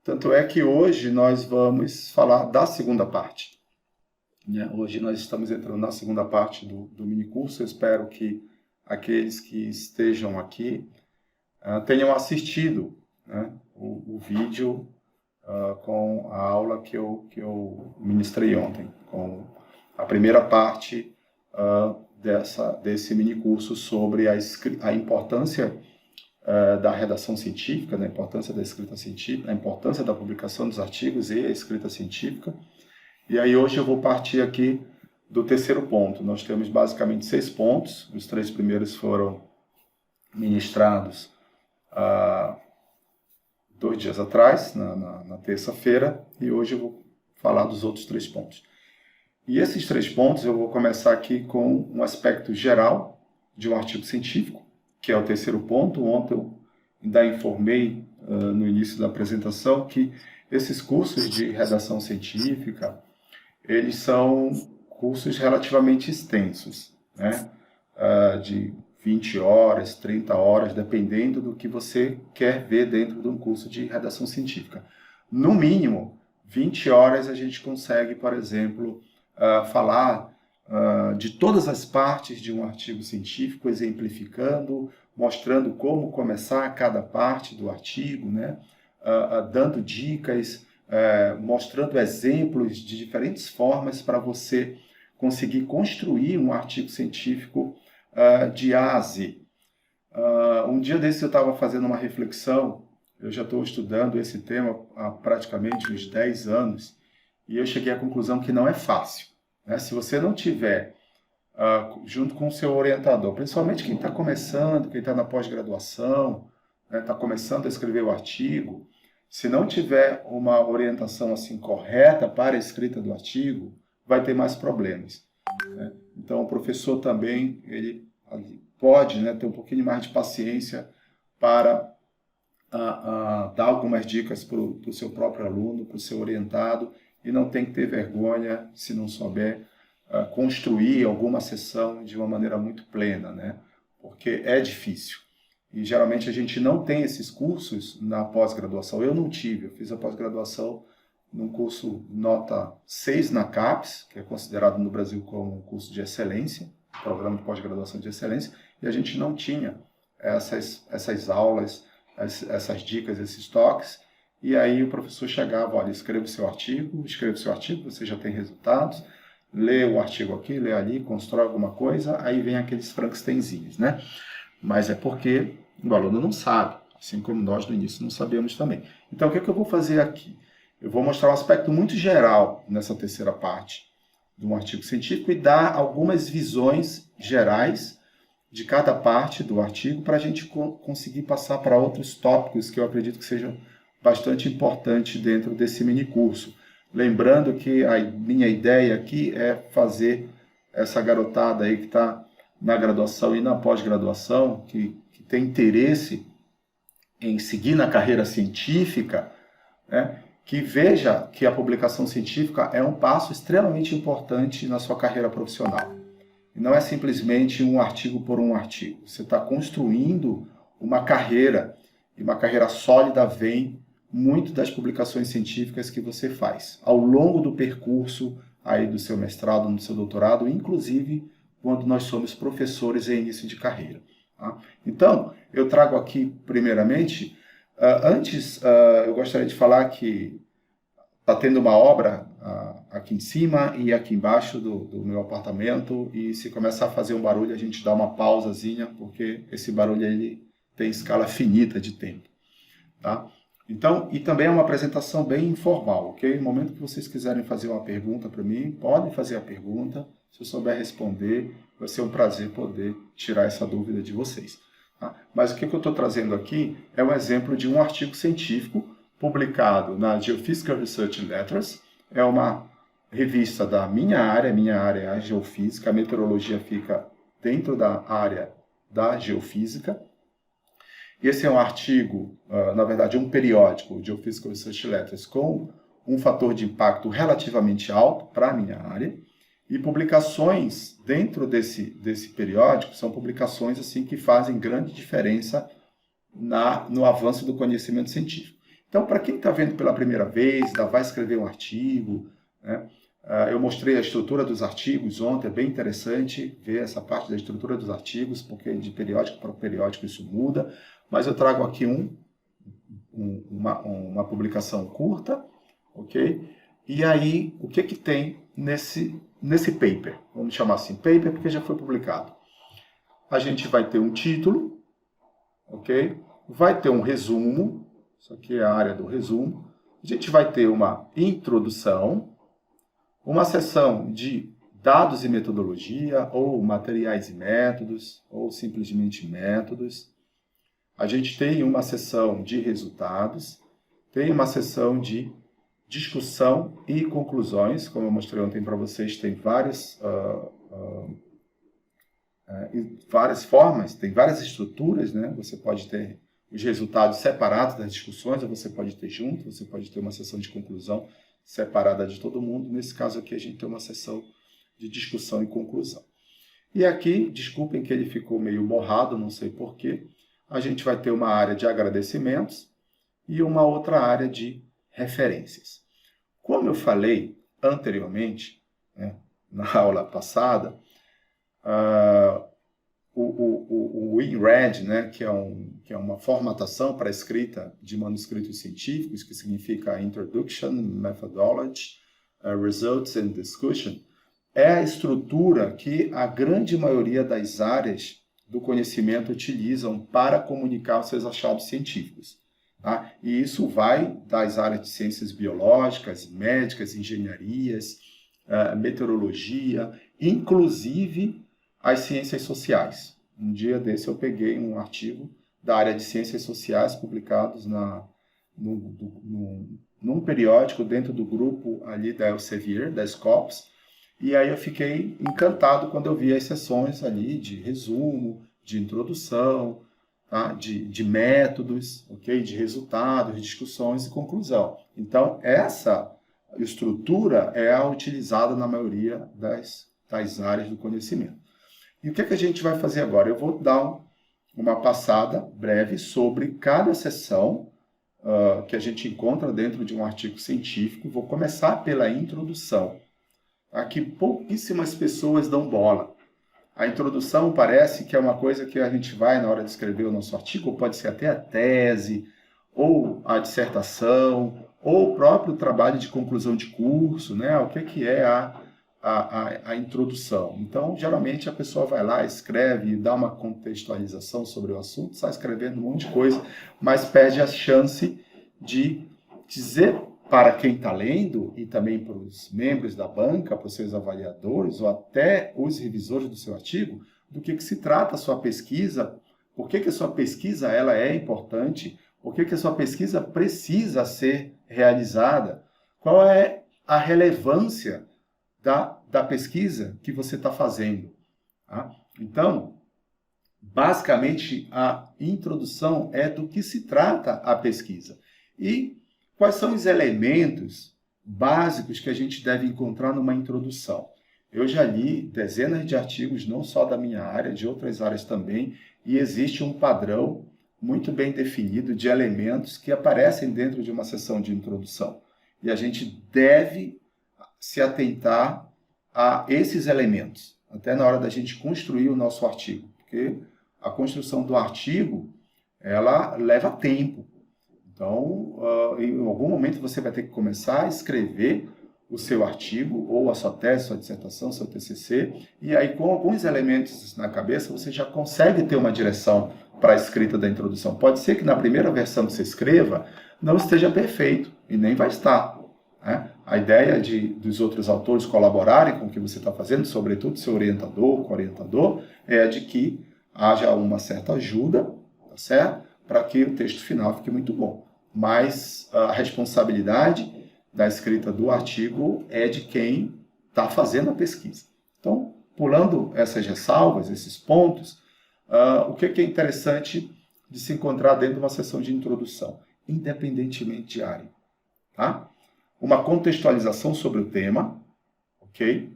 Tanto é que hoje nós vamos falar da segunda parte, né? Hoje nós estamos entrando na segunda parte do minicurso. Eu espero que aqueles que estejam aqui tenham assistido, né, o vídeo com a aula que eu ministrei ontem, com a primeira parte desse minicurso sobre a importância da redação científica, da importância da escrita científica, a importância da publicação dos artigos e a escrita científica. E aí hoje eu vou partir aqui do terceiro ponto. Nós temos basicamente 6 pontos. Os 3 primeiros foram ministrados 2 dias atrás, na terça-feira, e hoje eu vou falar dos outros 3 pontos. E esses 3 pontos eu vou começar aqui com um aspecto geral de um artigo científico, que é o terceiro ponto. Ontem eu ainda informei no início da apresentação que esses cursos de redação científica, eles são cursos relativamente extensos, né? De 20 horas, 30 horas, dependendo do que você quer ver dentro de um curso de redação científica. No mínimo, 20 horas a gente consegue, por exemplo, falar de todas as partes de um artigo científico, exemplificando, mostrando como começar cada parte do artigo, né? Dando dicas, mostrando exemplos de diferentes formas para você conseguir construir um artigo científico de A a Z. Um dia desse eu estava fazendo uma reflexão. Eu já estou estudando esse tema há praticamente uns 10 anos, e eu cheguei à conclusão que não é fácil, né? Se você não tiver junto com o seu orientador, principalmente quem está começando, quem está na pós-graduação, está começando a escrever o artigo, se não tiver uma orientação assim correta para a escrita do artigo, vai ter mais problemas, né? Então o professor também ele pode, né, ter um pouquinho mais de paciência para dar algumas dicas para o seu próprio aluno, para o seu orientado, e não tem que ter vergonha se não souber construir alguma sessão de uma maneira muito plena, né? Porque é difícil. E geralmente a gente não tem esses cursos na pós-graduação. Eu não tive, eu fiz a pós-graduação num curso nota 6 na CAPES, que é considerado no Brasil como um curso de excelência, programa de pós-graduação de excelência, e a gente não tinha essas aulas, essas dicas, esses toques. E aí o professor chegava, olha, escreva o seu artigo, você já tem resultados, lê o artigo aqui, lê ali, constrói alguma coisa, aí vem aqueles Frankensteinzinhos, né? Mas é porque o aluno não sabe, assim como nós no início não sabemos também. Então, o que eu vou fazer aqui? Eu vou mostrar um aspecto muito geral nessa terceira parte de um artigo científico e dar algumas visões gerais de cada parte do artigo para a gente conseguir passar para outros tópicos que eu acredito que sejam bastante importantes dentro desse mini curso. Lembrando que a minha ideia aqui é fazer essa garotada aí que está na graduação e na pós-graduação, que tem interesse em seguir na carreira científica, né, que veja que a publicação científica é um passo extremamente importante na sua carreira profissional. E não é simplesmente um artigo por um artigo. Você está construindo uma carreira, e uma carreira sólida vem muito das publicações científicas que você faz ao longo do percurso aí do seu mestrado, do seu doutorado, inclusive quando nós somos professores em início de carreira. Tá? Então, eu trago aqui, primeiramente, eu gostaria de falar que está tendo uma obra aqui em cima e aqui embaixo do meu apartamento, e se começar a fazer um barulho, a gente dá uma pausazinha, porque esse barulho ele tem escala finita de tempo. Tá? Então, e também é uma apresentação bem informal, ok? No momento que vocês quiserem fazer uma pergunta para mim, podem fazer a pergunta. Se eu souber responder, vai ser um prazer poder tirar essa dúvida de vocês. Tá? Mas o que eu estou trazendo aqui é um exemplo de um artigo científico publicado na Geophysical Research Letters. É uma revista da minha área é a geofísica, a meteorologia fica dentro da área da geofísica. Esse é um artigo, na verdade, um periódico, Geophysical Research Letters, com um fator de impacto relativamente alto para a minha área. E publicações dentro desse periódico são publicações assim, que fazem grande diferença no avanço do conhecimento científico. Então, para quem está vendo pela primeira vez, ainda vai escrever um artigo, né? Eu mostrei a estrutura dos artigos ontem, é bem interessante ver essa parte da estrutura dos artigos, porque de periódico para periódico isso muda, mas eu trago aqui uma publicação curta, ok? E aí, o que tem nesse paper? Vamos chamar assim, paper porque já foi publicado. A gente vai ter um título, ok? Vai ter um resumo, isso aqui é a área do resumo. A gente vai ter uma introdução, uma seção de dados e metodologia, ou materiais e métodos, ou simplesmente métodos. A gente tem uma seção de resultados, tem uma seção de discussão e conclusões, como eu mostrei ontem para vocês, tem várias formas, tem várias estruturas, né? Você pode ter os resultados separados das discussões, ou você pode ter junto, você pode ter uma sessão de conclusão separada de todo mundo. Nesse caso aqui, a gente tem uma sessão de discussão e conclusão. E aqui, desculpem que ele ficou meio borrado, não sei porquê, a gente vai ter uma área de agradecimentos e uma outra área de referências. Como eu falei anteriormente, né, na aula passada, o InRed, né, que é uma formatação para a escrita de manuscritos científicos, que significa Introduction, Methodology, Results and Discussion, é a estrutura que a grande maioria das áreas do conhecimento utilizam para comunicar os seus achados científicos. Tá? E isso vai das áreas de ciências biológicas, médicas, engenharias, meteorologia, inclusive as ciências sociais. Um dia desse eu peguei um artigo da área de ciências sociais publicados num periódico dentro do grupo ali da Elsevier, da Scopus, e aí eu fiquei encantado quando eu vi as sessões ali de resumo, de introdução, tá? de métodos, okay? De resultados, de discussões e conclusão. Então, essa estrutura é a utilizada na maioria das áreas do conhecimento. E o que a gente vai fazer agora? Eu vou dar uma passada breve sobre cada seção que a gente encontra dentro de um artigo científico. Vou começar pela introdução. Aqui pouquíssimas pessoas dão bola. A introdução parece que é uma coisa que a gente vai na hora de escrever o nosso artigo, ou pode ser até a tese, ou a dissertação, ou o próprio trabalho de conclusão de curso, né? O que é a introdução. Então, geralmente, a pessoa vai lá, escreve, dá uma contextualização sobre o assunto, sai escrevendo um monte de coisa, mas perde a chance de dizer para quem está lendo, e também para os membros da banca, para os seus avaliadores, ou até os revisores do seu artigo, do que se trata a sua pesquisa, por que a sua pesquisa ela é importante, por que a sua pesquisa precisa ser realizada, qual é a relevância da pesquisa que você está fazendo. Tá? Então, basicamente, a introdução é do que se trata a pesquisa. E quais são os elementos básicos que a gente deve encontrar numa introdução? Eu já li dezenas de artigos, não só da minha área, de outras áreas também, e existe um padrão muito bem definido de elementos que aparecem dentro de uma sessão de introdução. E a gente deve se atentar a esses elementos, até na hora da gente construir o nosso artigo, porque a construção do artigo, ela leva tempo. Então, em algum momento você vai ter que começar a escrever o seu artigo, ou a sua tese, sua dissertação, seu TCC, e aí com alguns elementos na cabeça você já consegue ter uma direção para a escrita da introdução. Pode ser que na primeira versão que você escreva não esteja perfeito, e nem vai estar. Né? A ideia dos outros autores colaborarem com o que você está fazendo, sobretudo seu orientador, co-orientador, é a de que haja uma certa ajuda, tá certo? Para que o texto final fique muito bom. Mas a responsabilidade da escrita do artigo é de quem está fazendo a pesquisa. Então, pulando essas ressalvas, esses pontos, o que é interessante de se encontrar dentro de uma sessão de introdução, independentemente de área. Tá? Uma contextualização sobre o tema, ok?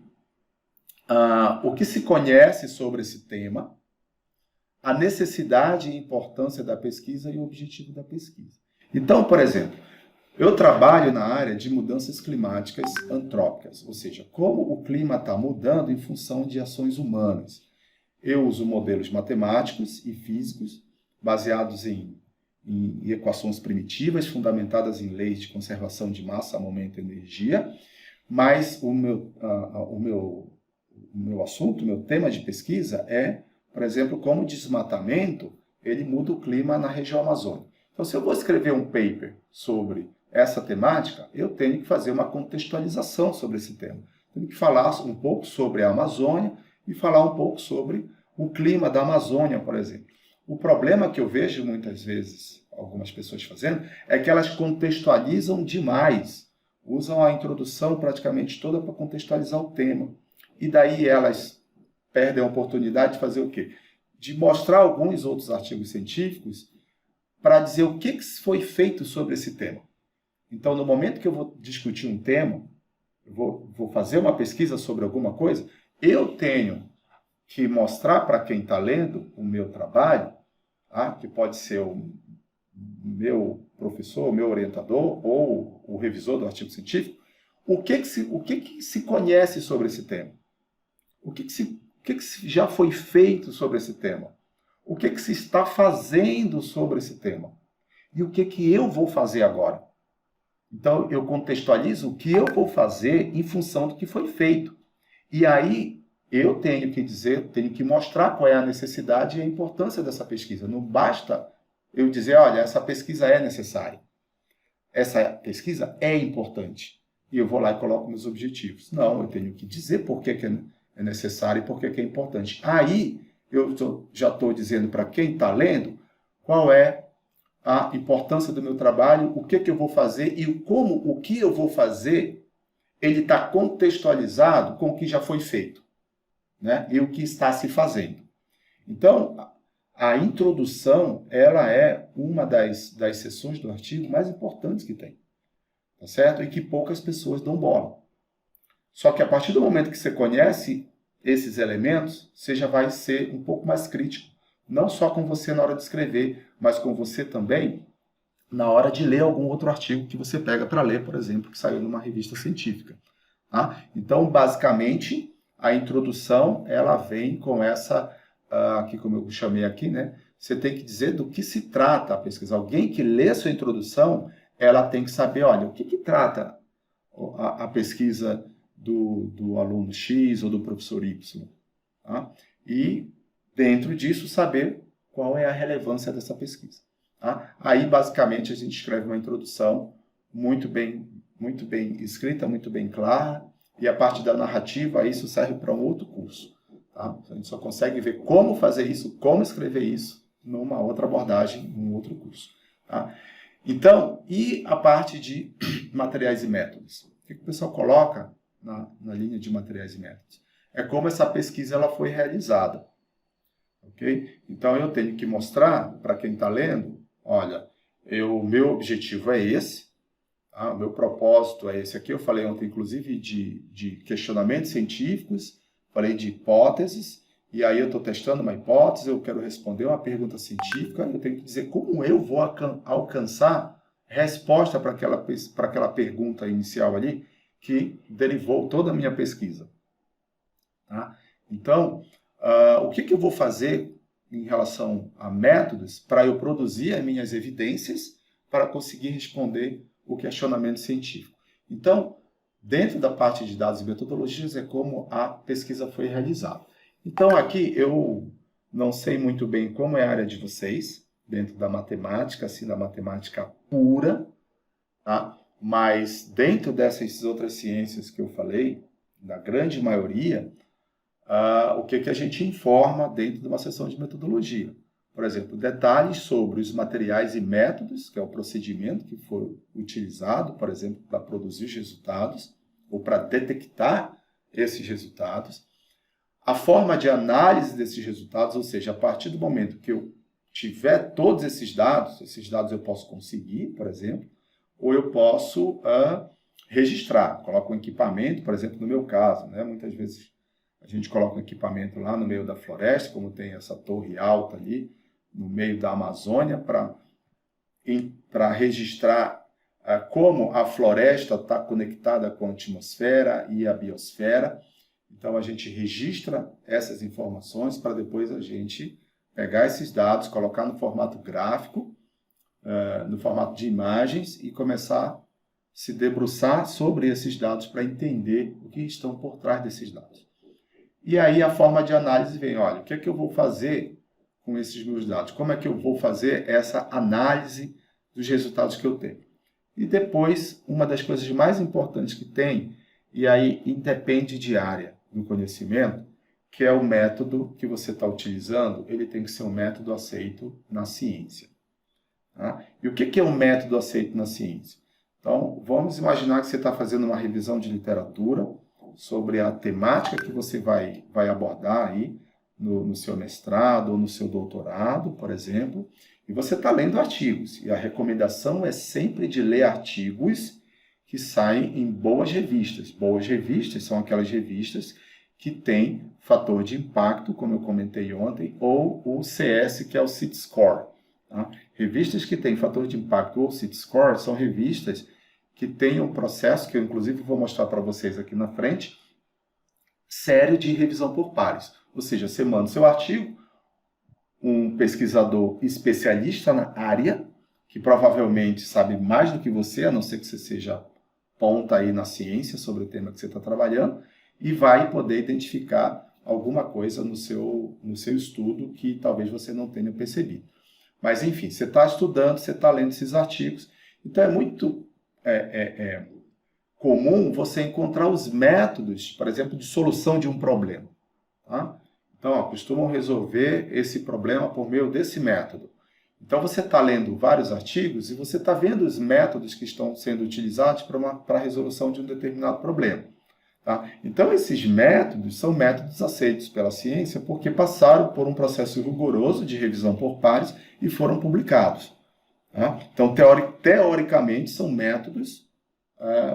O que se conhece sobre esse tema, a necessidade e importância da pesquisa e o objetivo da pesquisa. Então, por exemplo, eu trabalho na área de mudanças climáticas antrópicas, ou seja, como o clima está mudando em função de ações humanas. Eu uso modelos matemáticos e físicos baseados em equações primitivas, fundamentadas em leis de conservação de massa, momento e energia, mas o meu assunto, o meu tema de pesquisa é, por exemplo, como o desmatamento ele muda o clima na região amazônica. Então, se eu vou escrever um paper sobre essa temática, eu tenho que fazer uma contextualização sobre esse tema. Tenho que falar um pouco sobre a Amazônia e falar um pouco sobre o clima da Amazônia, por exemplo. O problema que eu vejo muitas vezes algumas pessoas fazendo é que elas contextualizam demais, usam a introdução praticamente toda para contextualizar o tema. E daí elas perdem a oportunidade de fazer o quê? De mostrar alguns outros artigos científicos para dizer o que foi feito sobre esse tema. Então, no momento que eu vou discutir um tema, eu vou fazer uma pesquisa sobre alguma coisa, eu tenho que mostrar para quem está lendo o meu trabalho, tá? Que pode ser o meu professor, o meu orientador ou o revisor do artigo científico, o que se conhece sobre esse tema. O que já foi feito sobre esse tema? O que se está fazendo sobre esse tema? E o que eu vou fazer agora? Então, eu contextualizo o que eu vou fazer em função do que foi feito. E aí, eu tenho que dizer, tenho que mostrar qual é a necessidade e a importância dessa pesquisa. Não basta eu dizer, olha, essa pesquisa é necessária. Essa pesquisa é importante. E eu vou lá e coloco meus objetivos. Não, eu tenho que dizer por que é necessário e por que é importante. Aí, eu já estou dizendo para quem está lendo qual é a importância do meu trabalho, o que eu vou fazer e como o que eu vou fazer ele está contextualizado com o que já foi feito, né? E o que está se fazendo. Então, a introdução ela é uma das seções do artigo mais importantes que tem, tá certo? E que poucas pessoas dão bola. Só que a partir do momento que você conhece esses elementos, você já vai ser um pouco mais crítico, não só com você na hora de escrever, mas com você também na hora de ler algum outro artigo que você pega para ler, por exemplo, que saiu numa revista científica. Tá? Então, basicamente, a introdução ela vem com essa, aqui como eu chamei aqui, né? Você tem que dizer do que se trata a pesquisa. Alguém que lê a sua introdução, ela tem que saber, olha, o que trata a pesquisa do aluno X ou do professor Y. Tá? E, dentro disso, saber qual é a relevância dessa pesquisa. Tá? Aí, basicamente, a gente escreve uma introdução muito bem escrita, muito bem clara, e a parte da narrativa, isso serve para um outro curso. Tá? A gente só consegue ver como fazer isso, como escrever isso, numa outra abordagem, num outro curso. Tá? Então, e a parte de materiais e métodos? O que o pessoal coloca na linha de materiais e métodos? É como essa pesquisa ela foi realizada. Okay? Então, eu tenho que mostrar para quem está lendo, olha, meu objetivo é esse, tá? O meu propósito é esse aqui. Eu falei ontem, inclusive, de questionamentos científicos, falei de hipóteses, e aí eu estou testando uma hipótese, eu quero responder uma pergunta científica, eu tenho que dizer como eu vou alcançar resposta para aquela pergunta inicial ali, que derivou toda a minha pesquisa. Tá? Então, o que eu vou fazer em relação a métodos para eu produzir as minhas evidências para conseguir responder o questionamento científico? Então, dentro da parte de dados e metodologias é como a pesquisa foi realizada. Então, aqui eu não sei muito bem como é a área de vocês, dentro da matemática, assim, da matemática pura, tá? Mas dentro dessas outras ciências que eu falei, da grande maioria, o que a gente informa dentro de uma sessão de metodologia. Por exemplo, detalhes sobre os materiais e métodos, que é o procedimento que foi utilizado, por exemplo, para produzir os resultados, ou para detectar esses resultados. A forma de análise desses resultados, ou seja, a partir do momento que eu tiver todos esses dados eu posso conseguir, por exemplo, ou eu posso registrar. Coloco um equipamento, por exemplo, no meu caso, né? Muitas vezes a gente coloca um equipamento lá no meio da floresta, como tem essa torre alta ali, no meio da Amazônia, para para registrar como a floresta está conectada com a atmosfera e a biosfera. Então, a gente registra essas informações para depois a gente pegar esses dados, colocar no formato gráfico, no formato de imagens e começar a se debruçar sobre esses dados para entender o que estão por trás desses dados. E aí a forma de análise vem, olha, o que é que eu vou fazer com esses meus dados? Como é que eu vou fazer essa análise dos resultados que eu tenho? E depois, uma das coisas mais importantes que tem, e aí independe de área do conhecimento, que é o método que você está utilizando, ele tem que ser um método aceito na ciência. Tá? E o que é um método aceito na ciência? Então, vamos imaginar que você está fazendo uma revisão de literatura sobre a temática que você vai abordar aí no seu mestrado ou no seu doutorado, por exemplo, e você está lendo artigos. E a recomendação é sempre de ler artigos que saem em boas revistas. Boas revistas são aquelas revistas que têm fator de impacto, como eu comentei ontem, ou o CS, que é o CIT Score. Tá? Revistas que têm fator de impacto ou CIT Score são revistas que têm um processo, que eu inclusive vou mostrar para vocês aqui na frente, sério de revisão por pares. Ou seja, você manda o seu artigo, um pesquisador especialista na área, que provavelmente sabe mais do que você, a não ser que você seja ponta aí na ciência sobre o tema que você está trabalhando, e vai poder identificar alguma coisa no seu estudo que talvez você não tenha percebido. Mas, enfim, você está estudando, você está lendo esses artigos, então é muito comum você encontrar os métodos, por exemplo, de solução de um problema. Tá? Então, costumam resolver esse problema por meio desse método. Então, você está lendo vários artigos e você está vendo os métodos que estão sendo utilizados para a resolução de um determinado problema. Tá? Então, esses métodos são métodos aceitos pela ciência porque passaram por um processo rigoroso de revisão por pares e foram publicados. Tá? Então, teoricamente, são métodos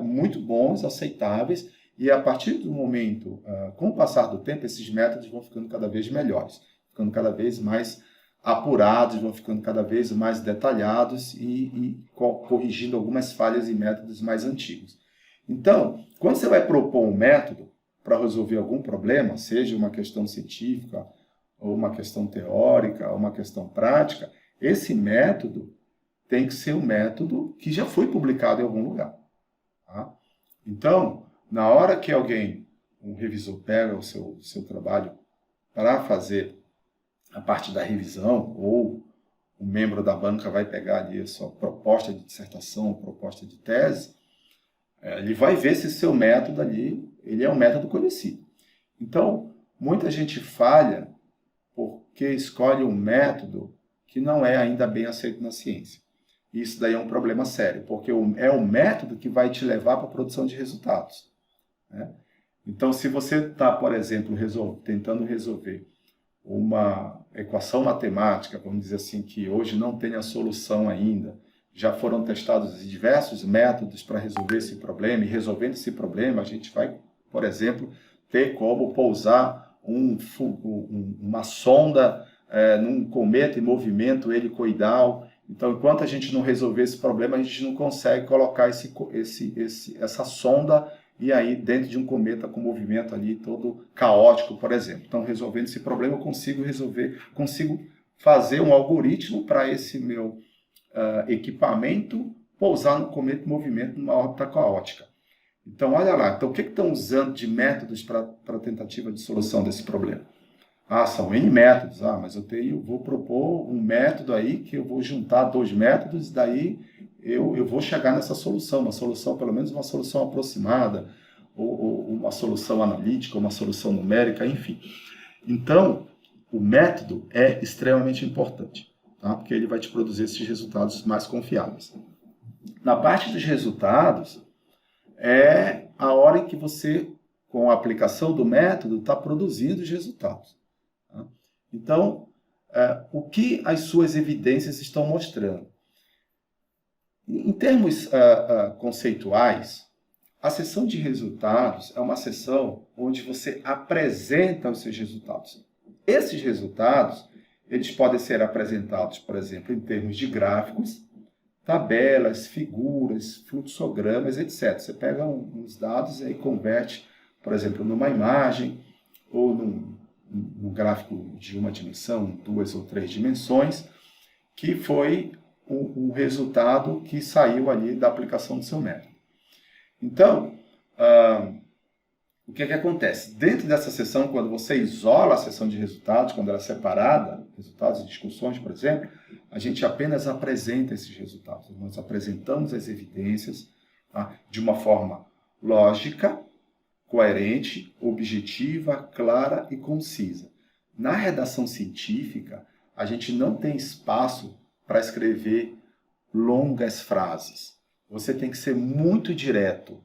muito bons, aceitáveis, e a partir do momento, com o passar do tempo, esses métodos vão ficando cada vez melhores, ficando cada vez mais apurados, vão ficando cada vez mais detalhados e corrigindo algumas falhas em métodos mais antigos. Então, quando você vai propor um método para resolver algum problema, seja uma questão científica, ou uma questão teórica, ou uma questão prática, esse método tem que ser um método que já foi publicado em algum lugar. Tá? Então, na hora que um revisor pega o seu trabalho para fazer a parte da revisão, ou um membro da banca vai pegar ali a sua proposta de dissertação, proposta de tese, ele vai ver se seu método ali ele é um método conhecido. Então, muita gente falha porque escolhe um método que não é ainda bem aceito na ciência. Isso daí é um problema sério, porque é o método que vai te levar para a produção de resultados. Né? Então, se você está, por exemplo, tentando resolver uma equação matemática, vamos dizer assim, que hoje não tem a solução ainda, já foram testados diversos métodos para resolver esse problema, e resolvendo esse problema, a gente vai, por exemplo, ter como pousar uma sonda num cometa em movimento helicoidal. Então, enquanto a gente não resolver esse problema, a gente não consegue colocar essa sonda e aí dentro de um cometa com movimento ali todo caótico, por exemplo. Então, resolvendo esse problema, eu consigo fazer um algoritmo para esse meu equipamento pousar no cometa em movimento numa órbita caótica. Então, olha lá. Então, o que estão usando de métodos para a tentativa de solução desse problema? São N métodos. Mas eu vou propor um método aí que eu vou juntar 2 métodos e daí eu vou chegar nessa solução. Uma solução, pelo menos uma solução aproximada, ou uma solução analítica, uma solução numérica, enfim. Então, o método é extremamente importante, tá? Porque ele vai te produzir esses resultados mais confiáveis. Na parte dos resultados, é a hora em que você, com a aplicação do método, está produzindo os resultados. Tá? Então, o que as suas evidências estão mostrando? Em termos conceituais, a sessão de resultados é uma sessão onde você apresenta os seus resultados. Esses resultados, eles podem ser apresentados, por exemplo, em termos de gráficos, tabelas, figuras, fluxogramas, etc. Você pega uns dados e aí converte, por exemplo, numa imagem ou num gráfico de uma dimensão, 2 ou 3 dimensões, que foi o resultado que saiu ali da aplicação do seu método. Então, o que acontece? Dentro dessa sessão, quando você isola a sessão de resultados, quando ela é separada, resultados e discussões, por exemplo, a gente apenas apresenta esses resultados. Nós apresentamos as evidências, tá, de uma forma lógica, coerente, objetiva, clara e concisa. Na redação científica, a gente não tem espaço para escrever longas frases. Você tem que ser muito direto,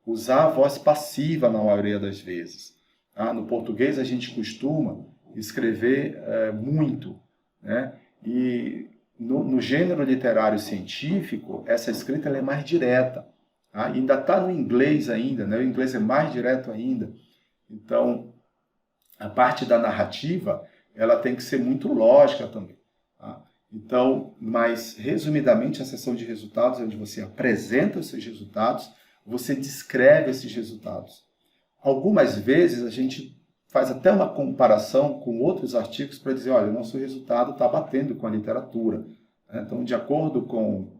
usar a voz passiva na maioria das vezes. Tá? No português, a gente costuma escrever muito, né? E no gênero literário científico, essa escrita ela é mais direta. Tá? Ainda está no inglês ainda, né? O inglês é mais direto ainda. Então, a parte da narrativa, ela tem que ser muito lógica também. Tá? Então, mas resumidamente, a sessão de resultados é onde você apresenta os seus resultados, você descreve esses resultados. Algumas vezes a gente faz até uma comparação com outros artigos para dizer, olha, o nosso resultado está batendo com a literatura. Então, de acordo com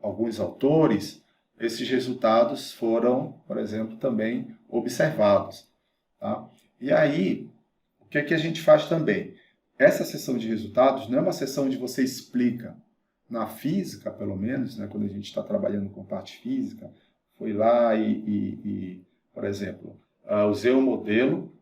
alguns autores, esses resultados foram, por exemplo, também observados. Tá? E aí, o que a gente faz também? Essa sessão de resultados não é uma sessão onde você explica. Na física, pelo menos, né, quando a gente está trabalhando com parte física, foi lá e por exemplo, usei um modelo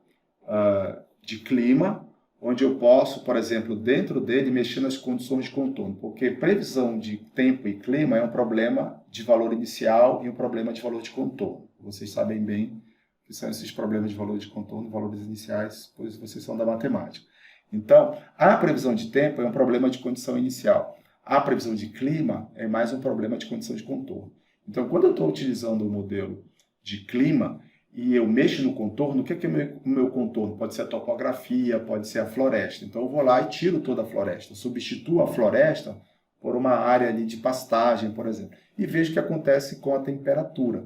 de clima, onde eu posso, por exemplo, dentro dele, mexer nas condições de contorno, porque previsão de tempo e clima é um problema de valor inicial e um problema de valor de contorno. Vocês sabem bem que são esses problemas de valor de contorno, valores iniciais, pois vocês são da matemática. Então, a previsão de tempo é um problema de condição inicial. A previsão de clima é mais um problema de condição de contorno. Então, quando eu estou utilizando o modelo de clima e eu mexo no contorno, o que é o meu contorno? Pode ser a topografia, pode ser a floresta. Então, eu vou lá e tiro toda a floresta, substituo a floresta por uma área ali de pastagem, por exemplo, e vejo o que acontece com a temperatura.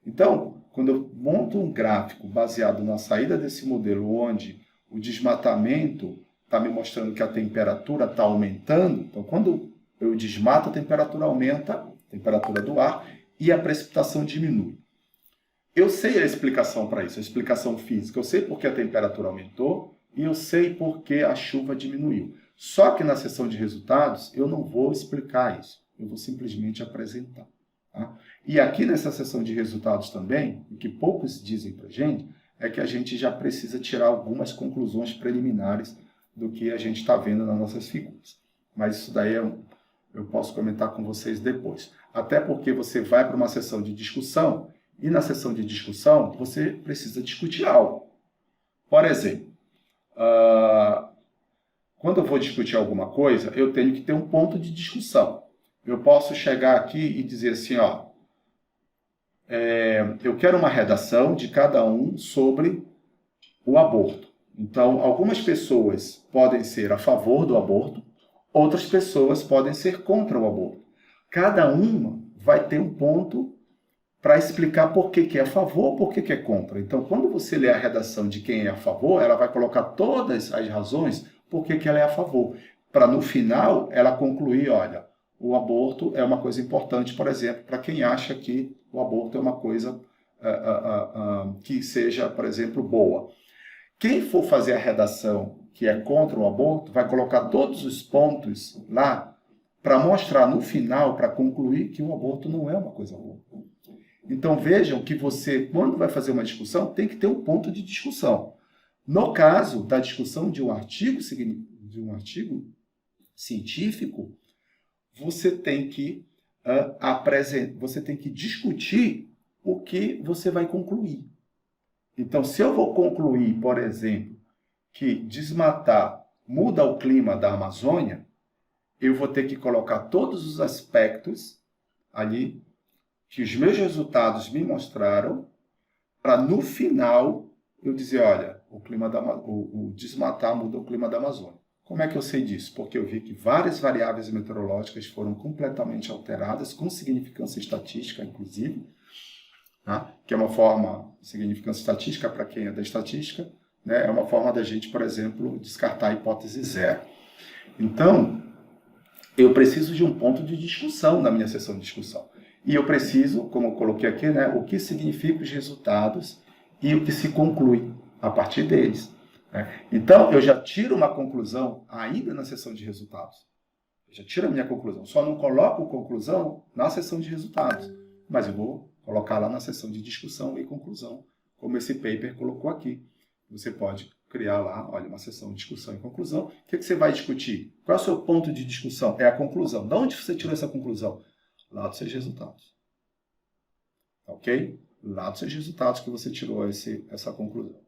Então, quando eu monto um gráfico baseado na saída desse modelo, onde o desmatamento está me mostrando que a temperatura está aumentando, então quando eu desmato, a temperatura aumenta, a temperatura do ar, e a precipitação diminui. Eu sei a explicação para isso, a explicação física. Eu sei porque a temperatura aumentou e eu sei porque a chuva diminuiu. Só que na sessão de resultados, eu não vou explicar isso. Eu vou simplesmente apresentar. Tá? E aqui nessa sessão de resultados também, o que poucos dizem para a gente, é que a gente já precisa tirar algumas conclusões preliminares do que a gente está vendo nas nossas figuras. Mas isso daí eu posso comentar com vocês depois. Até porque você vai para uma sessão de discussão e na sessão de discussão você precisa discutir algo. Por exemplo, quando eu vou discutir alguma coisa, eu tenho que ter um ponto de discussão. Eu posso chegar aqui e dizer assim, ó, eu quero uma redação de cada um sobre o aborto. Então, algumas pessoas podem ser a favor do aborto, outras pessoas podem ser contra o aborto. Cada uma vai ter um ponto para explicar por que é a favor, por que é contra. Então, quando você lê a redação de quem é a favor, ela vai colocar todas as razões por que ela é a favor, para no final ela concluir, olha, o aborto é uma coisa importante, por exemplo, para quem acha que o aborto é uma coisa que seja, por exemplo, boa. Quem for fazer a redação que é contra o aborto, vai colocar todos os pontos lá para mostrar no final, para concluir que o aborto não é uma coisa boa. Então vejam que você, quando vai fazer uma discussão, tem que ter um ponto de discussão. No caso da discussão de um artigo científico, você tem que você tem que discutir o que você vai concluir. Então, se eu vou concluir, por exemplo, que desmatar muda o clima da Amazônia, eu vou ter que colocar todos os aspectos ali que os meus resultados me mostraram, para no final eu dizer, olha, o desmatar muda o clima da Amazônia. Como é que eu sei disso? Porque eu vi que várias variáveis meteorológicas foram completamente alteradas, com significância estatística, inclusive, tá? Que é uma forma, significância estatística, para quem é da estatística, né? É uma forma da gente, por exemplo, descartar a hipótese zero. Então, eu preciso de um ponto de discussão na minha sessão de discussão. E eu preciso, como eu coloquei aqui, né, o que significam os resultados e o que se conclui a partir deles. Né? Então, eu já tiro uma conclusão ainda na sessão de resultados. Eu já tiro a minha conclusão. Só não coloco conclusão na sessão de resultados. Mas eu vou colocar lá na sessão de discussão e conclusão, como esse paper colocou aqui. Você pode criar lá, olha, uma sessão de discussão e conclusão. O que você vai discutir? Qual é o seu ponto de discussão? É a conclusão. De onde você tirou essa conclusão? Lá dos seus resultados. Ok? Lá dos seus resultados que você tirou essa conclusão.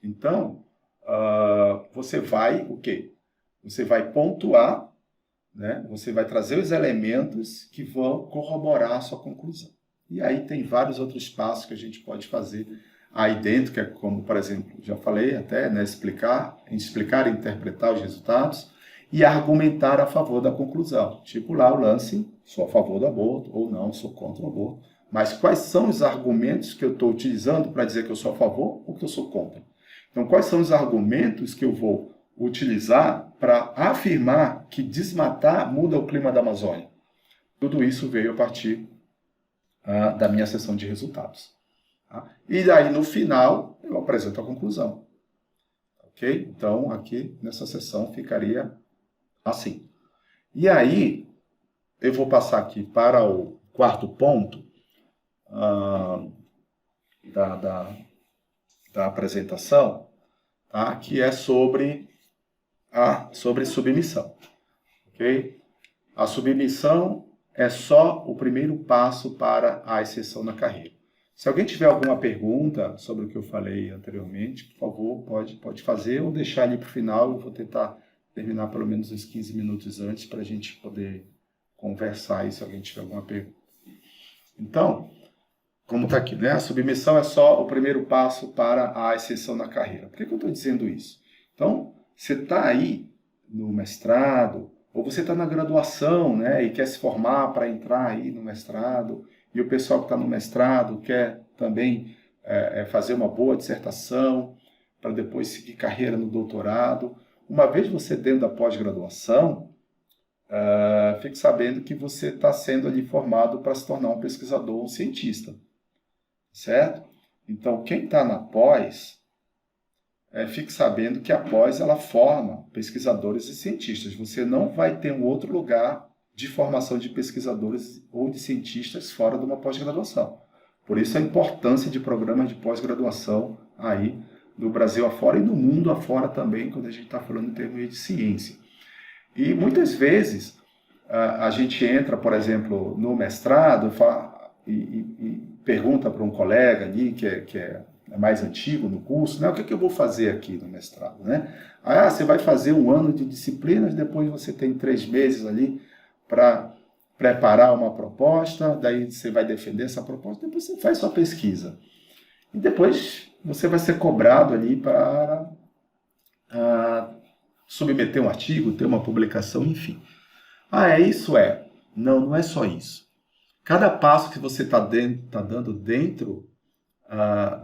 Então, você vai o quê? Você vai pontuar, né? Você vai trazer os elementos que vão corroborar a sua conclusão. E aí tem vários outros passos que a gente pode fazer aí dentro, que é como, por exemplo, já falei até, né, explicar e interpretar os resultados e argumentar a favor da conclusão. Tipo lá o lance, sou a favor do aborto ou não, sou contra o aborto. Mas quais são os argumentos que eu estou utilizando para dizer que eu sou a favor ou que eu sou contra? Então, quais são os argumentos que eu vou utilizar para afirmar que desmatar muda o clima da Amazônia? Tudo isso veio a partir da minha sessão de resultados. Tá? E daí, no final, eu apresento a conclusão. Ok? Então, aqui nessa sessão ficaria assim. E aí, eu vou passar aqui para o quarto ponto da apresentação, tá? Que é sobre submissão. Ok? A submissão é só o primeiro passo para a ascensão na carreira. Se alguém tiver alguma pergunta sobre o que eu falei anteriormente, por favor, pode fazer ou deixar ali para o final. Eu vou tentar terminar pelo menos uns 15 minutos antes para a gente poder conversar aí se alguém tiver alguma pergunta. Então, como está aqui, né? A submissão é só o primeiro passo para a ascensão na carreira. Por que eu estou dizendo isso? Então, você está aí no mestrado, ou você está na graduação, né, e quer se formar para entrar aí no mestrado, e o pessoal que está no mestrado quer também fazer uma boa dissertação, para depois seguir carreira no doutorado. Uma vez você dentro da pós-graduação, fique sabendo que você está sendo ali formado para se tornar um pesquisador ou um cientista. Certo? Então, quem está na pós, fique sabendo que a pós ela forma pesquisadores e cientistas. Você não vai ter um outro lugar de formação de pesquisadores ou de cientistas fora de uma pós-graduação. Por isso a importância de programas de pós-graduação aí no Brasil afora e no mundo afora também, quando a gente está falando em termos de ciência. E muitas vezes a gente entra, por exemplo, no mestrado e pergunta para um colega ali que é mais antigo no curso, né, o que eu vou fazer aqui no mestrado, né? Você vai fazer 1 ano de disciplinas, depois você tem 3 meses ali para preparar uma proposta, daí você vai defender essa proposta, depois você faz sua pesquisa. E depois você vai ser cobrado ali para submeter um artigo, ter uma publicação, enfim. É isso? Não, não é só isso. Cada passo que você está dando dentro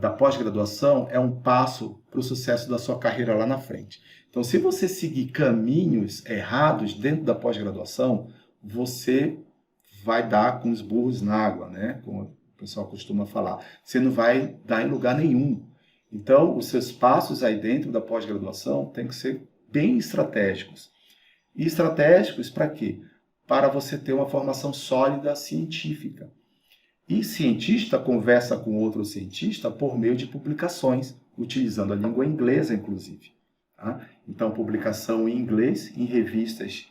da pós-graduação é um passo para o sucesso da sua carreira lá na frente. Então, se você seguir caminhos errados dentro da pós-graduação, você vai dar com os burros na água, né? Como o pessoal costuma falar. Você não vai dar em lugar nenhum. Então, os seus passos aí dentro da pós-graduação têm que ser bem estratégicos. E estratégicos para quê? Para você ter uma formação sólida científica. E cientista conversa com outro cientista por meio de publicações, utilizando a língua inglesa, inclusive. Tá? Então, publicação em inglês, em revistas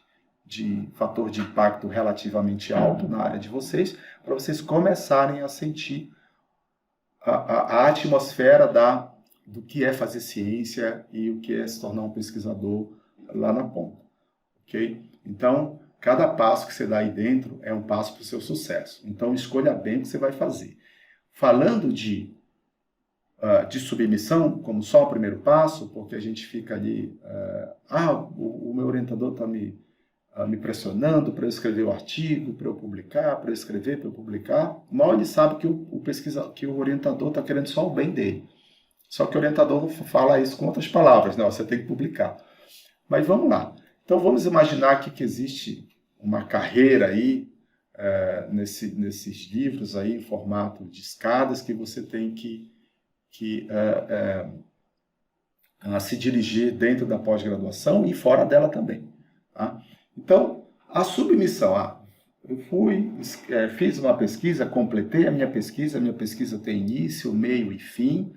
de fator de impacto relativamente alto na área de vocês, para vocês começarem a sentir a atmosfera do que é fazer ciência e o que é se tornar um pesquisador lá na ponta. Ok? Então, cada passo que você dá aí dentro é um passo para o seu sucesso. Então, escolha bem o que você vai fazer. Falando de de submissão, como só o primeiro passo, porque a gente fica ali, o meu orientador está me pressionando para eu escrever o artigo, para eu publicar, para eu escrever, para eu publicar. Mal ele sabe que o orientador está querendo só o bem dele. Só que o orientador não fala isso com outras palavras, não, você tem que publicar. Mas vamos lá. Então vamos imaginar aqui que existe uma carreira aí, nesses livros aí, em formato de escadas, que você tem que se dirigir dentro da pós-graduação e fora dela também. Tá? Então, a submissão. Eu fiz uma pesquisa, completei a minha pesquisa tem início, meio e fim,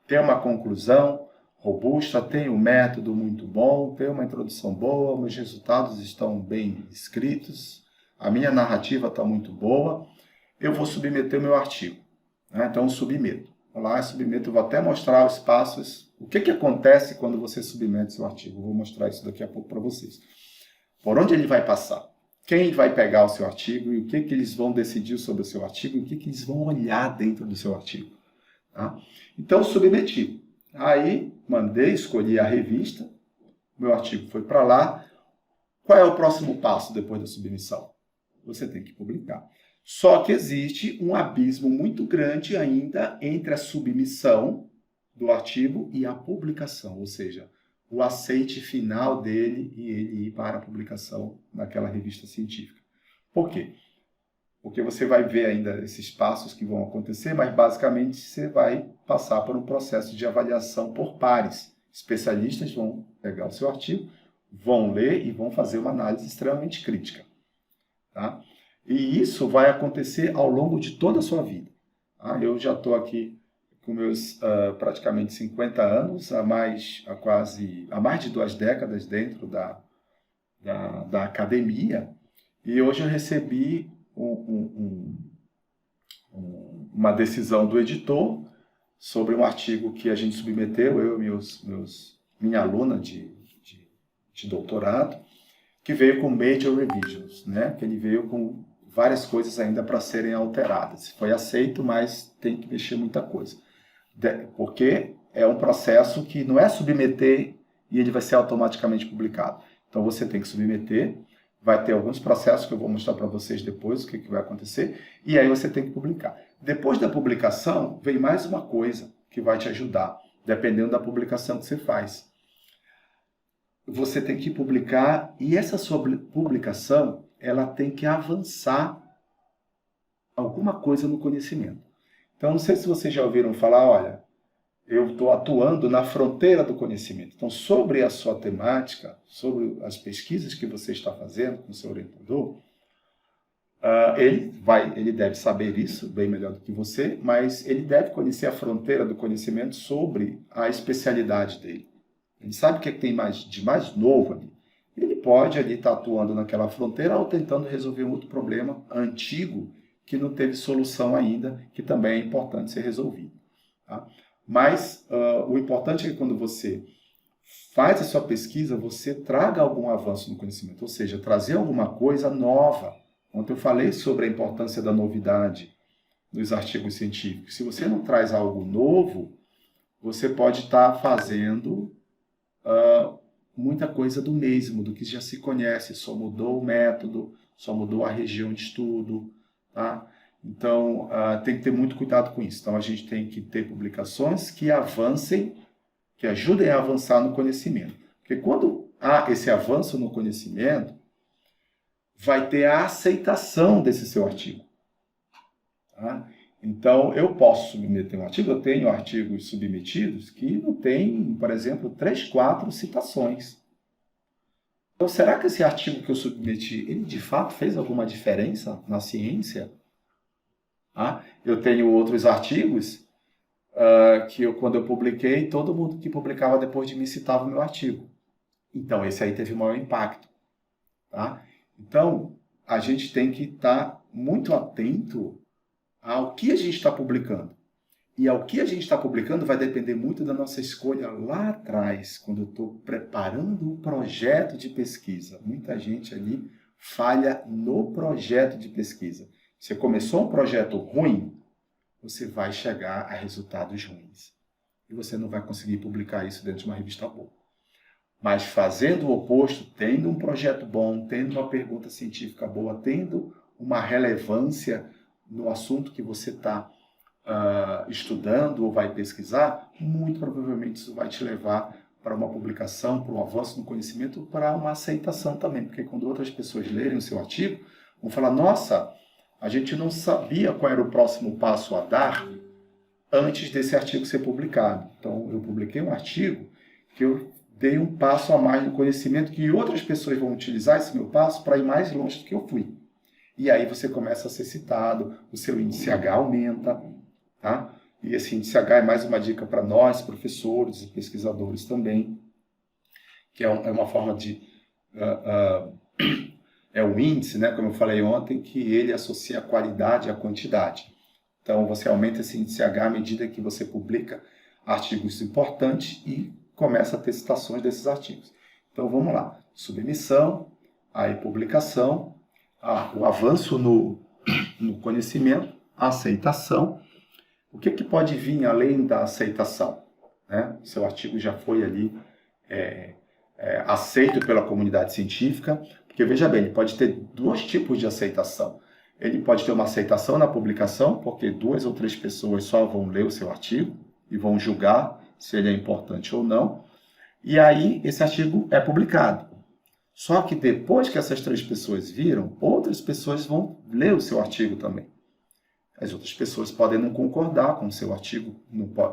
tem uma conclusão robusta, tem um método muito bom, tem uma introdução boa, meus resultados estão bem escritos, a minha narrativa está muito boa, eu vou submeter o meu artigo. Né? Então, eu submeto. Eu vou até mostrar os passos, o que acontece quando você submete seu artigo. Eu vou mostrar isso daqui a pouco para vocês. Por onde ele vai passar? Quem vai pegar o seu artigo e o que eles vão decidir sobre o seu artigo e o que eles vão olhar dentro do seu artigo. Tá? Então, submeti. Aí, escolhi a revista, meu artigo foi para lá. Qual é o próximo passo depois da submissão? Você tem que publicar. Só que existe um abismo muito grande ainda entre a submissão do artigo e a publicação, ou seja, o aceite final dele e ele ir para a publicação naquela revista científica. Por quê? Porque você vai ver ainda esses passos que vão acontecer, mas basicamente você vai passar por um processo de avaliação por pares. Especialistas vão pegar o seu artigo, vão ler e vão fazer uma análise extremamente crítica. Tá? E isso vai acontecer ao longo de toda a sua vida. Tá? Eu já estou aqui com meus praticamente 50 anos, há mais de 2 décadas dentro da academia, e hoje eu recebi uma decisão do editor sobre um artigo que a gente submeteu, eu e minha aluna de doutorado, que veio com major revisions, né? Que ele veio com várias coisas ainda para serem alteradas. Foi aceito, mas tem que mexer muita coisa. Porque é um processo que não é submeter e ele vai ser automaticamente publicado. Então você tem que submeter, vai ter alguns processos que eu vou mostrar para vocês depois, o que vai acontecer, e aí você tem que publicar. Depois da publicação, vem mais uma coisa que vai te ajudar, dependendo da publicação que você faz. Você tem que publicar, e essa sua publicação, ela tem que avançar alguma coisa no conhecimento. Então, não sei se vocês já ouviram falar, olha, eu estou atuando na fronteira do conhecimento. Então, sobre a sua temática, sobre as pesquisas que você está fazendo com o seu orientador, ele deve saber isso bem melhor do que você, mas ele deve conhecer a fronteira do conhecimento sobre a especialidade dele. Ele sabe o que tem de mais novo ali. Ele pode ali estar atuando naquela fronteira ou tentando resolver um outro problema antigo que não teve solução ainda, que também é importante ser resolvido. Tá? Mas o importante é que quando você faz a sua pesquisa, você traga algum avanço no conhecimento, ou seja, trazer alguma coisa nova. Ontem eu falei sobre a importância da novidade nos artigos científicos. Se você não traz algo novo, você pode estar fazendo muita coisa do mesmo, do que já se conhece, só mudou o método, só mudou a região de estudo. Tá? Então, tem que ter muito cuidado com isso. Então, a gente tem que ter publicações que avancem, que ajudem a avançar no conhecimento. Porque quando há esse avanço no conhecimento, vai ter a aceitação desse seu artigo. Tá? Então, eu posso submeter um artigo, eu tenho artigos submetidos que não tem, por exemplo, 3, 4 citações. Então, será que esse artigo que eu submeti, ele de fato fez alguma diferença na ciência? Eu tenho outros artigos que quando eu publiquei, todo mundo que publicava depois de mim citava o meu artigo. Então, esse aí teve maior impacto. Tá? Então, a gente tem que estar muito atento ao que a gente está publicando. E ao que a gente está publicando vai depender muito da nossa escolha lá atrás, quando eu estou preparando um projeto de pesquisa. Muita gente ali falha no projeto de pesquisa. Você começou um projeto ruim, você vai chegar a resultados ruins. e você não vai conseguir publicar isso dentro de uma revista boa. Mas fazendo o oposto, tendo um projeto bom, tendo uma pergunta científica boa, tendo uma relevância no assunto que você está estudando ou vai pesquisar, muito provavelmente isso vai te levar para uma publicação, para um avanço no conhecimento, para uma aceitação também. Porque quando outras pessoas lerem o seu artigo, vão falar, nossa, a gente não sabia qual era o próximo passo a dar antes desse artigo ser publicado. Então, eu publiquei um artigo que eu dei um passo a mais no conhecimento que outras pessoas vão utilizar esse meu passo para ir mais longe do que eu fui. E aí você começa a ser citado, o seu índice H aumenta, tá? E esse índice H é mais uma dica para nós, professores e pesquisadores também, que é uma forma de... é o índice, né, como eu falei ontem, que ele associa a qualidade à quantidade. Então, você aumenta esse índice H à medida que você publica artigos importantes e começa a ter citações desses artigos. Então, vamos lá. Submissão, aí publicação, o avanço no conhecimento, a aceitação. O que pode vir além da aceitação? Né? Seu artigo já foi ali aceito pela comunidade científica, porque, veja bem, ele pode ter dois tipos de aceitação. Ele pode ter uma aceitação na publicação, porque 2 ou 3 pessoas só vão ler o seu artigo e vão julgar se ele é importante ou não. E aí, esse artigo é publicado. Só que depois que essas 3 pessoas viram, outras pessoas vão ler o seu artigo também. As outras pessoas podem não concordar com o seu artigo,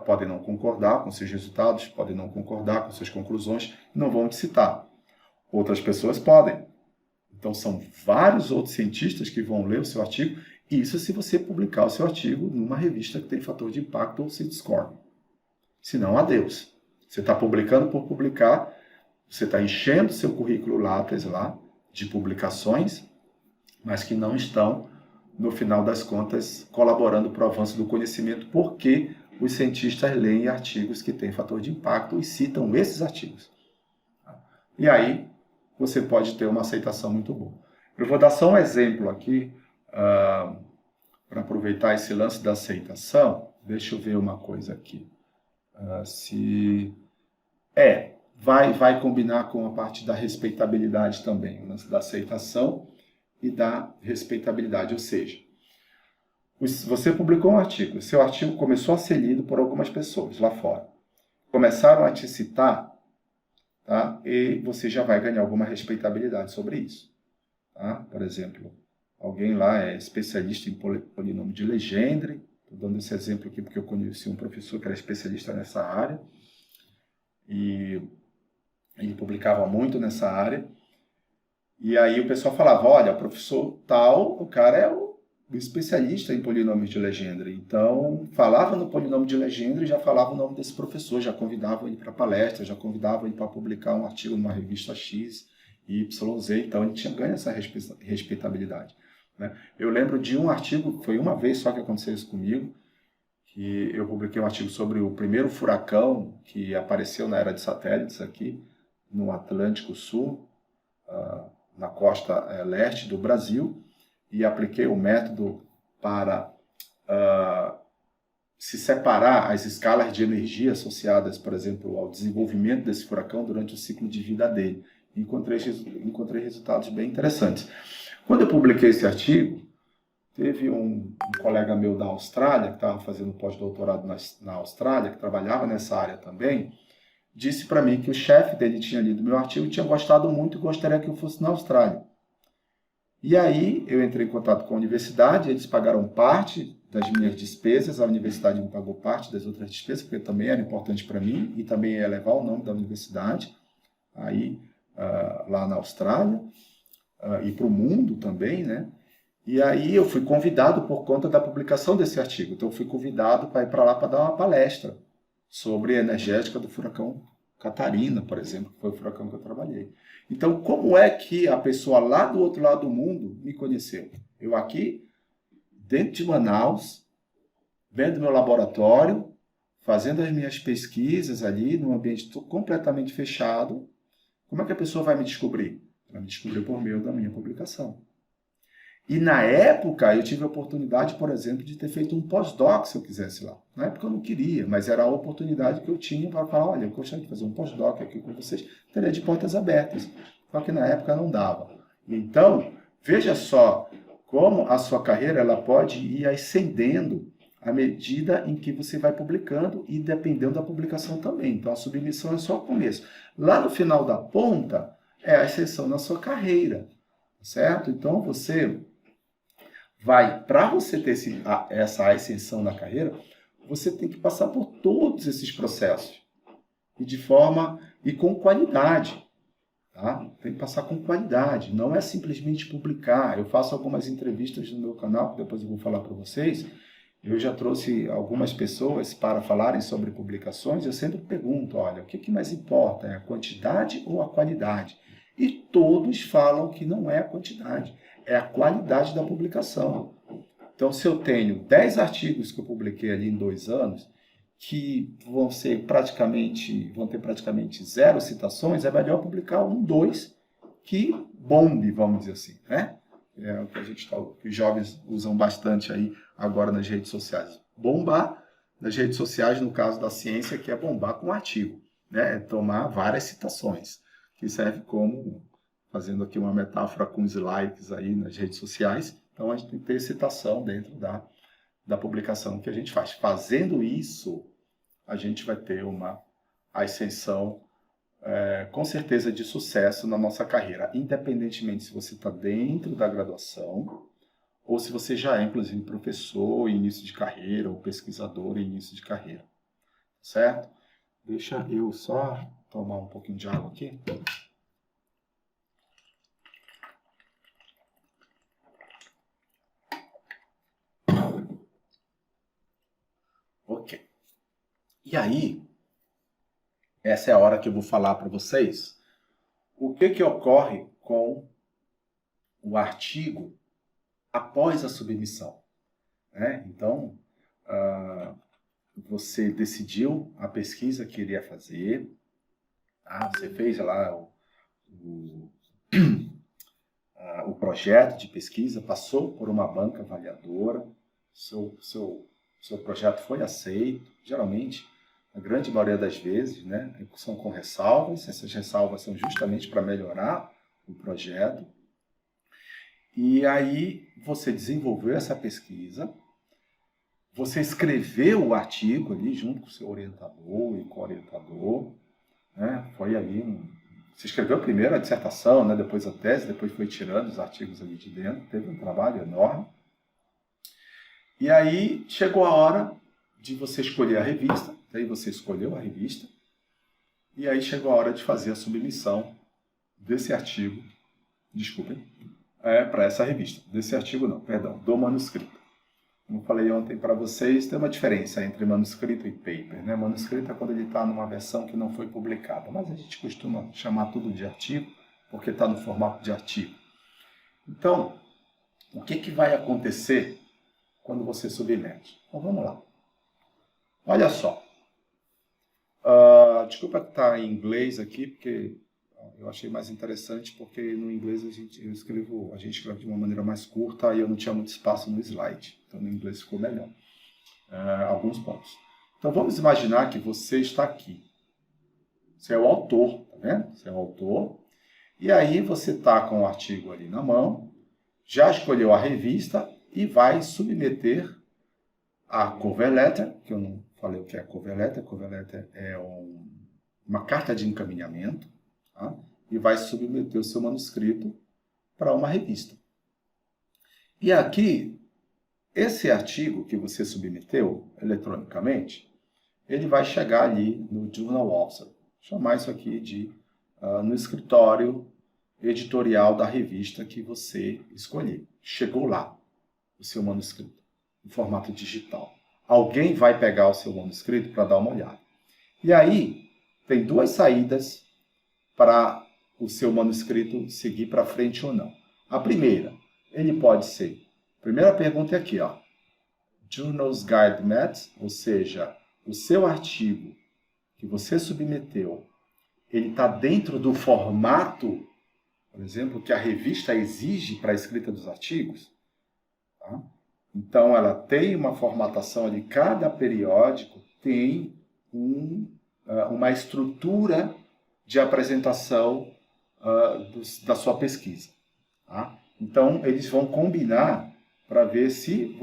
podem não concordar com seus resultados, podem não concordar com suas conclusões, não vão te citar. Outras pessoas podem. Então, são vários outros cientistas que vão ler o seu artigo, e isso se você publicar o seu artigo numa revista que tem fator de impacto ou CIT Score. Senão, adeus. Você está publicando por publicar, você está enchendo seu currículo Lattes lá de publicações, mas que não estão, no final das contas, colaborando para o avanço do conhecimento, porque os cientistas leem artigos que têm fator de impacto e citam esses artigos. E aí, você pode ter uma aceitação muito boa. Eu vou dar só um exemplo aqui, para aproveitar esse lance da aceitação. Deixa eu ver uma coisa aqui. Vai combinar com a parte da respeitabilidade também, o lance da aceitação e da respeitabilidade. Ou seja, você publicou um artigo, o seu artigo começou a ser lido por algumas pessoas lá fora. Começaram a te citar, tá? E você já vai ganhar alguma respeitabilidade sobre isso. Tá? Por exemplo, alguém lá é especialista em polinômio de Legendre. Estou dando esse exemplo aqui porque eu conheci um professor que era especialista nessa área. E ele publicava muito nessa área. E aí o pessoal falava, olha, o professor tal, o cara é o especialista em polinômios de Legendre. Então, falava no polinômio de Legendre e já falava o nome desse professor, já convidava ele para palestra, já convidava ele para publicar um artigo numa revista X, YZ. Então, ele tinha ganho essa respeitabilidade. Né? Eu lembro de um artigo, foi uma vez só que aconteceu isso comigo, que eu publiquei um artigo sobre o primeiro furacão que apareceu na era de satélites aqui, no Atlântico Sul, na costa leste do Brasil, e apliquei o método para se separar as escalas de energia associadas, por exemplo, ao desenvolvimento desse furacão durante o ciclo de vida dele. Encontrei resultados bem interessantes. Quando eu publiquei esse artigo, teve um colega meu da Austrália, que estava fazendo pós-doutorado na Austrália, que trabalhava nessa área também, disse para mim que o chefe dele tinha lido meu artigo e tinha gostado muito e gostaria que eu fosse na Austrália. E aí eu entrei em contato com a universidade, eles pagaram parte das minhas despesas, a universidade me pagou parte das outras despesas, porque também era importante para mim e também ia levar o nome da universidade aí, lá na Austrália e para o mundo também, né? E aí eu fui convidado por conta da publicação desse artigo. Então eu fui convidado para ir para lá para dar uma palestra sobre a energética do furacão Catarina, por exemplo, que foi o furacão que eu trabalhei. Então, como é que a pessoa lá do outro lado do mundo me conheceu? Eu aqui, dentro de Manaus, dentro do meu laboratório, fazendo as minhas pesquisas ali, num ambiente completamente fechado. Como é que a pessoa vai me descobrir? Ela me descobriu por meio da minha publicação. E na época eu tive a oportunidade, por exemplo, de ter feito um pós-doc se eu quisesse lá. Na época eu não queria, mas era a oportunidade que eu tinha para falar, olha, eu gostaria de fazer um pós-doc aqui com vocês, teria de portas abertas. Só que na época não dava. Então, veja só como a sua carreira ela pode ir ascendendo à medida em que você vai publicando e dependendo da publicação também. Então, a submissão é só o começo. Lá no final da ponta é a ascensão na sua carreira, certo? Então, para você ter essa ascensão na carreira, você tem que passar por todos esses processos e com qualidade. Tá? Tem que passar com qualidade, não é simplesmente publicar. Eu faço algumas entrevistas no meu canal, que depois eu vou falar para vocês. Eu já trouxe algumas pessoas para falarem sobre publicações. Eu sempre pergunto, olha, o que mais importa? É a quantidade ou a qualidade? E todos falam que não é a quantidade, é a qualidade da publicação. Então, se eu tenho 10 artigos que eu publiquei ali em 2 anos, que vão ter praticamente 0 citações, é melhor publicar 1, 2 que bombe, vamos dizer assim, né? É o que que os jovens usam bastante aí agora nas redes sociais. Bombar nas redes sociais, no caso da ciência, que é bombar com artigo, né? É tomar várias citações, que serve como, fazendo aqui uma metáfora com os likes aí nas redes sociais. Então, a gente tem que ter citação dentro da publicação que a gente faz. Fazendo isso, a gente vai ter uma ascensão, com certeza, de sucesso na nossa carreira, independentemente se você está dentro da graduação ou se você já é, inclusive, professor em início de carreira ou pesquisador em início de carreira. Certo? Deixa eu só tomar um pouquinho de água aqui. Ok. E aí, essa é a hora que eu vou falar para vocês o que ocorre com o artigo após a submissão. Né? Então, você decidiu a pesquisa que iria fazer, você fez lá o projeto de pesquisa, passou por uma banca avaliadora, seu projeto foi aceito, geralmente, a grande maioria das vezes, né, são com ressalvas. Essas ressalvas são justamente para melhorar o projeto. E aí você desenvolveu essa pesquisa, você escreveu o artigo ali junto com o seu orientador e co-orientador, né? Foi ali você escreveu primeiro a dissertação, né, depois a tese, depois foi tirando os artigos ali de dentro, teve um trabalho enorme. E aí chegou a hora de você escolher a revista, daí você escolheu a revista, e aí chegou a hora de fazer a submissão desse artigo, desculpem, para essa revista. Desse artigo não, perdão, do manuscrito. Como eu falei ontem para vocês, tem uma diferença entre manuscrito e paper. Né? Manuscrito é quando ele está numa versão que não foi publicada, mas a gente costuma chamar tudo de artigo, porque está no formato de artigo. Então, o que vai acontecer quando você submete? Então, vamos lá. Olha só. Desculpa que está em inglês aqui, porque eu achei mais interessante, porque no inglês a gente escreve de uma maneira mais curta e eu não tinha muito espaço no slide. Então, no inglês ficou melhor. Alguns pontos. Então, vamos imaginar que você está aqui. Você é o autor, tá vendo? Você é o autor. E aí você está com o artigo ali na mão, já escolheu a revista e vai submeter a cover letter, que eu não falei o que é cover letter. Cover letter é uma carta de encaminhamento, tá? E vai submeter o seu manuscrito para uma revista. E aqui, esse artigo que você submeteu eletronicamente, ele vai chegar ali no Journal Officer. Vou chamar isso aqui no escritório editorial da revista que você escolher. Chegou lá o seu manuscrito, em formato digital. Alguém vai pegar o seu manuscrito para dar uma olhada. E aí, tem 2 saídas para o seu manuscrito seguir para frente ou não. A primeira, ele pode ser... A primeira pergunta é aqui, ó. Journals Guide Math, ou seja, o seu artigo que você submeteu, ele está dentro do formato, por exemplo, que a revista exige para a escrita dos artigos? Tá? Então, ela tem uma formatação ali, cada periódico tem uma estrutura de apresentação da sua pesquisa. Tá? Então, eles vão combinar para ver se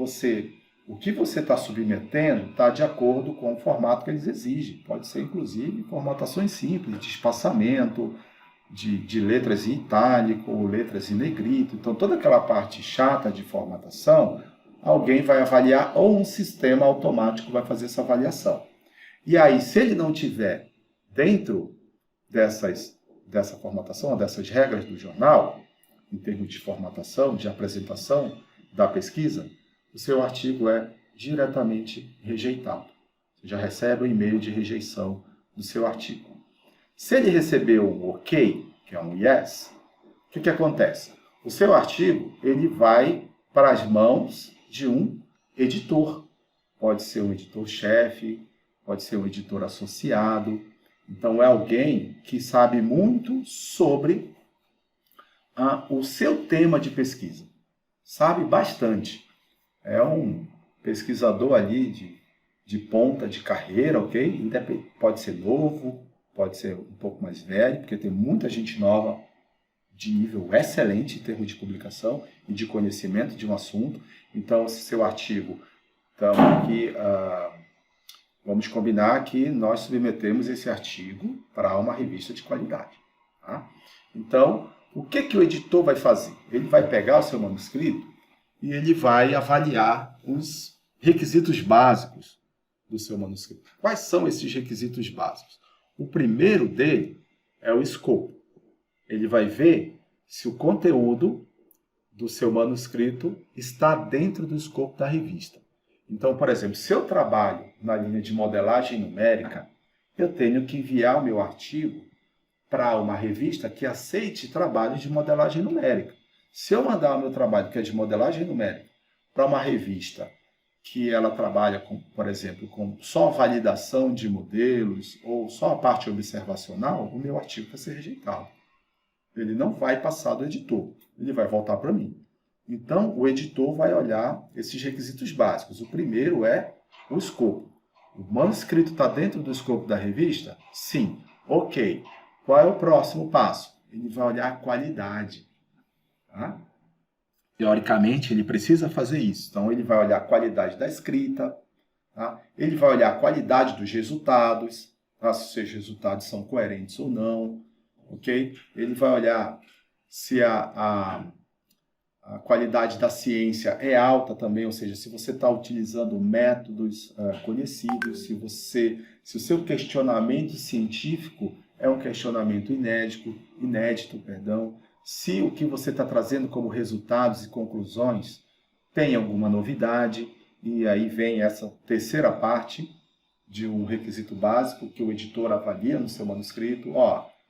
o que você está submetendo está de acordo com o formato que eles exigem. Pode ser, inclusive, formatações simples, de espaçamento, de letras em itálico, ou letras em negrito. Então, toda aquela parte chata de formatação, alguém vai avaliar ou um sistema automático vai fazer essa avaliação. E aí, se ele não tiver dentro dessa formatação, dessas regras do jornal, em termos de formatação, de apresentação da pesquisa, o seu artigo é diretamente rejeitado. Você já recebe um e-mail de rejeição do seu artigo. Se ele recebeu um OK, que é um yes, o que acontece? O seu artigo ele vai para as mãos de um editor. Pode ser um editor-chefe, pode ser um editor associado. Então, é alguém que sabe muito sobre o seu tema de pesquisa. Sabe bastante. É um pesquisador ali de ponta de carreira, ok? Pode ser novo, pode ser um pouco mais velho, porque tem muita gente nova de nível excelente em termos de publicação e de conhecimento de um assunto. Então, se seu artigo, estamos aqui, vamos combinar que nós submetemos esse artigo para uma revista de qualidade. Tá? Então, o que o editor vai fazer? Ele vai pegar o seu manuscrito e ele vai avaliar os requisitos básicos do seu manuscrito. Quais são esses requisitos básicos? O primeiro dele é o escopo. Ele vai ver se o conteúdo do seu manuscrito está dentro do escopo da revista. Então, por exemplo, se eu trabalho na linha de modelagem numérica, eu tenho que enviar o meu artigo para uma revista que aceite trabalhos de modelagem numérica. Se eu mandar o meu trabalho, que é de modelagem numérica, para uma revista que ela trabalha, por exemplo, com só validação de modelos ou só a parte observacional, o meu artigo vai ser rejeitado. Ele não vai passar do editor, ele vai voltar para mim. Então, o editor vai olhar esses requisitos básicos. O primeiro é o escopo. O manuscrito está dentro do escopo da revista? Sim. Ok. Qual é o próximo passo? Ele vai olhar a qualidade. Tá? Teoricamente, ele precisa fazer isso. Então, ele vai olhar a qualidade da escrita, tá? Ele vai olhar a qualidade dos resultados, tá? Se os seus resultados são coerentes ou não. Okay? Ele vai olhar se a qualidade da ciência é alta também, ou seja, se você está utilizando métodos conhecidos, se o seu questionamento científico é um questionamento inédito, se o que você está trazendo como resultados e conclusões tem alguma novidade, e aí vem essa terceira parte de um requisito básico que o editor avalia no seu manuscrito.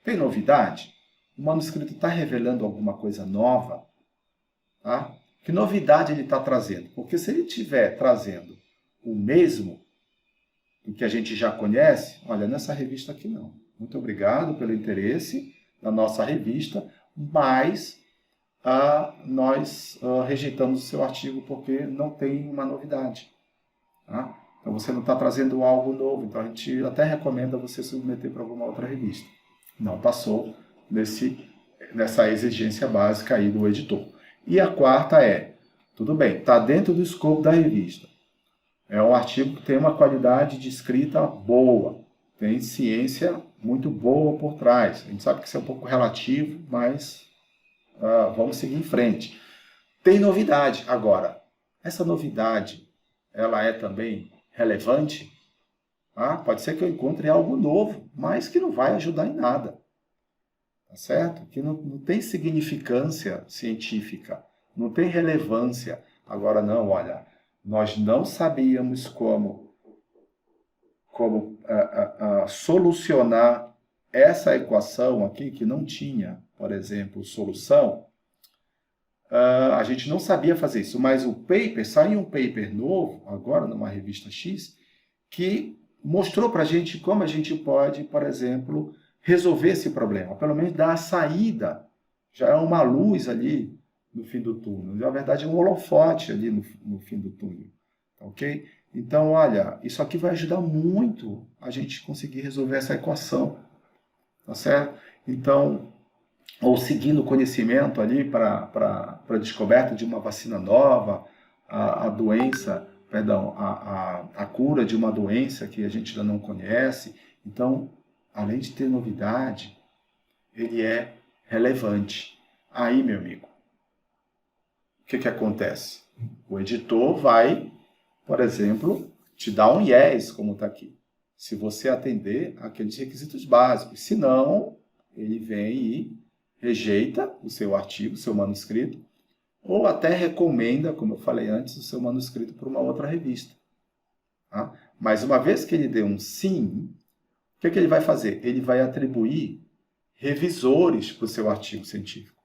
Tem novidade? O manuscrito está revelando alguma coisa nova? Tá? Que novidade ele está trazendo? Porque se ele estiver trazendo o mesmo do que a gente já conhece, olha, nessa revista aqui não. Muito obrigado pelo interesse na nossa revista, mas nós rejeitamos o seu artigo porque não tem uma novidade. Tá? Então você não está trazendo algo novo, então a gente até recomenda você submeter para alguma outra revista. Não passou nessa exigência básica aí do editor. E a quarta tudo bem, está dentro do escopo da revista. É um artigo que tem uma qualidade de escrita boa, tem ciência muito boa por trás. A gente sabe que isso é um pouco relativo, mas vamos seguir em frente. Tem novidade. Agora, essa novidade, ela é também relevante? Pode ser que eu encontre algo novo, mas que não vai ajudar em nada. Tá certo? Que não tem significância científica, não tem relevância. Agora não, olha, nós não sabíamos como solucionar essa equação aqui, que não tinha, por exemplo, solução. A gente não sabia fazer isso, mas saiu um paper novo, agora numa revista X, que mostrou para a gente como a gente pode, por exemplo, resolver esse problema, pelo menos dar a saída, já é uma luz ali no fim do túnel. Na verdade, é um holofote ali no fim do túnel. Ok? Então, olha, isso aqui vai ajudar muito a gente conseguir resolver essa equação. Tá certo? Então, ou seguindo o conhecimento ali para a descoberta de uma vacina nova, a doença, perdão, a cura de uma doença que a gente ainda não conhece. Então, além de ter novidade, ele é relevante. Aí, meu amigo, o que acontece? O editor vai, por exemplo, te dar um yes, como está aqui, se você atender aqueles requisitos básicos. Se não, ele vem e rejeita o seu artigo, o seu manuscrito, ou até recomenda, como eu falei antes, o seu manuscrito para uma outra revista. Tá? Mas uma vez que ele deu um sim, o que ele vai fazer? Ele vai atribuir revisores para o seu artigo científico.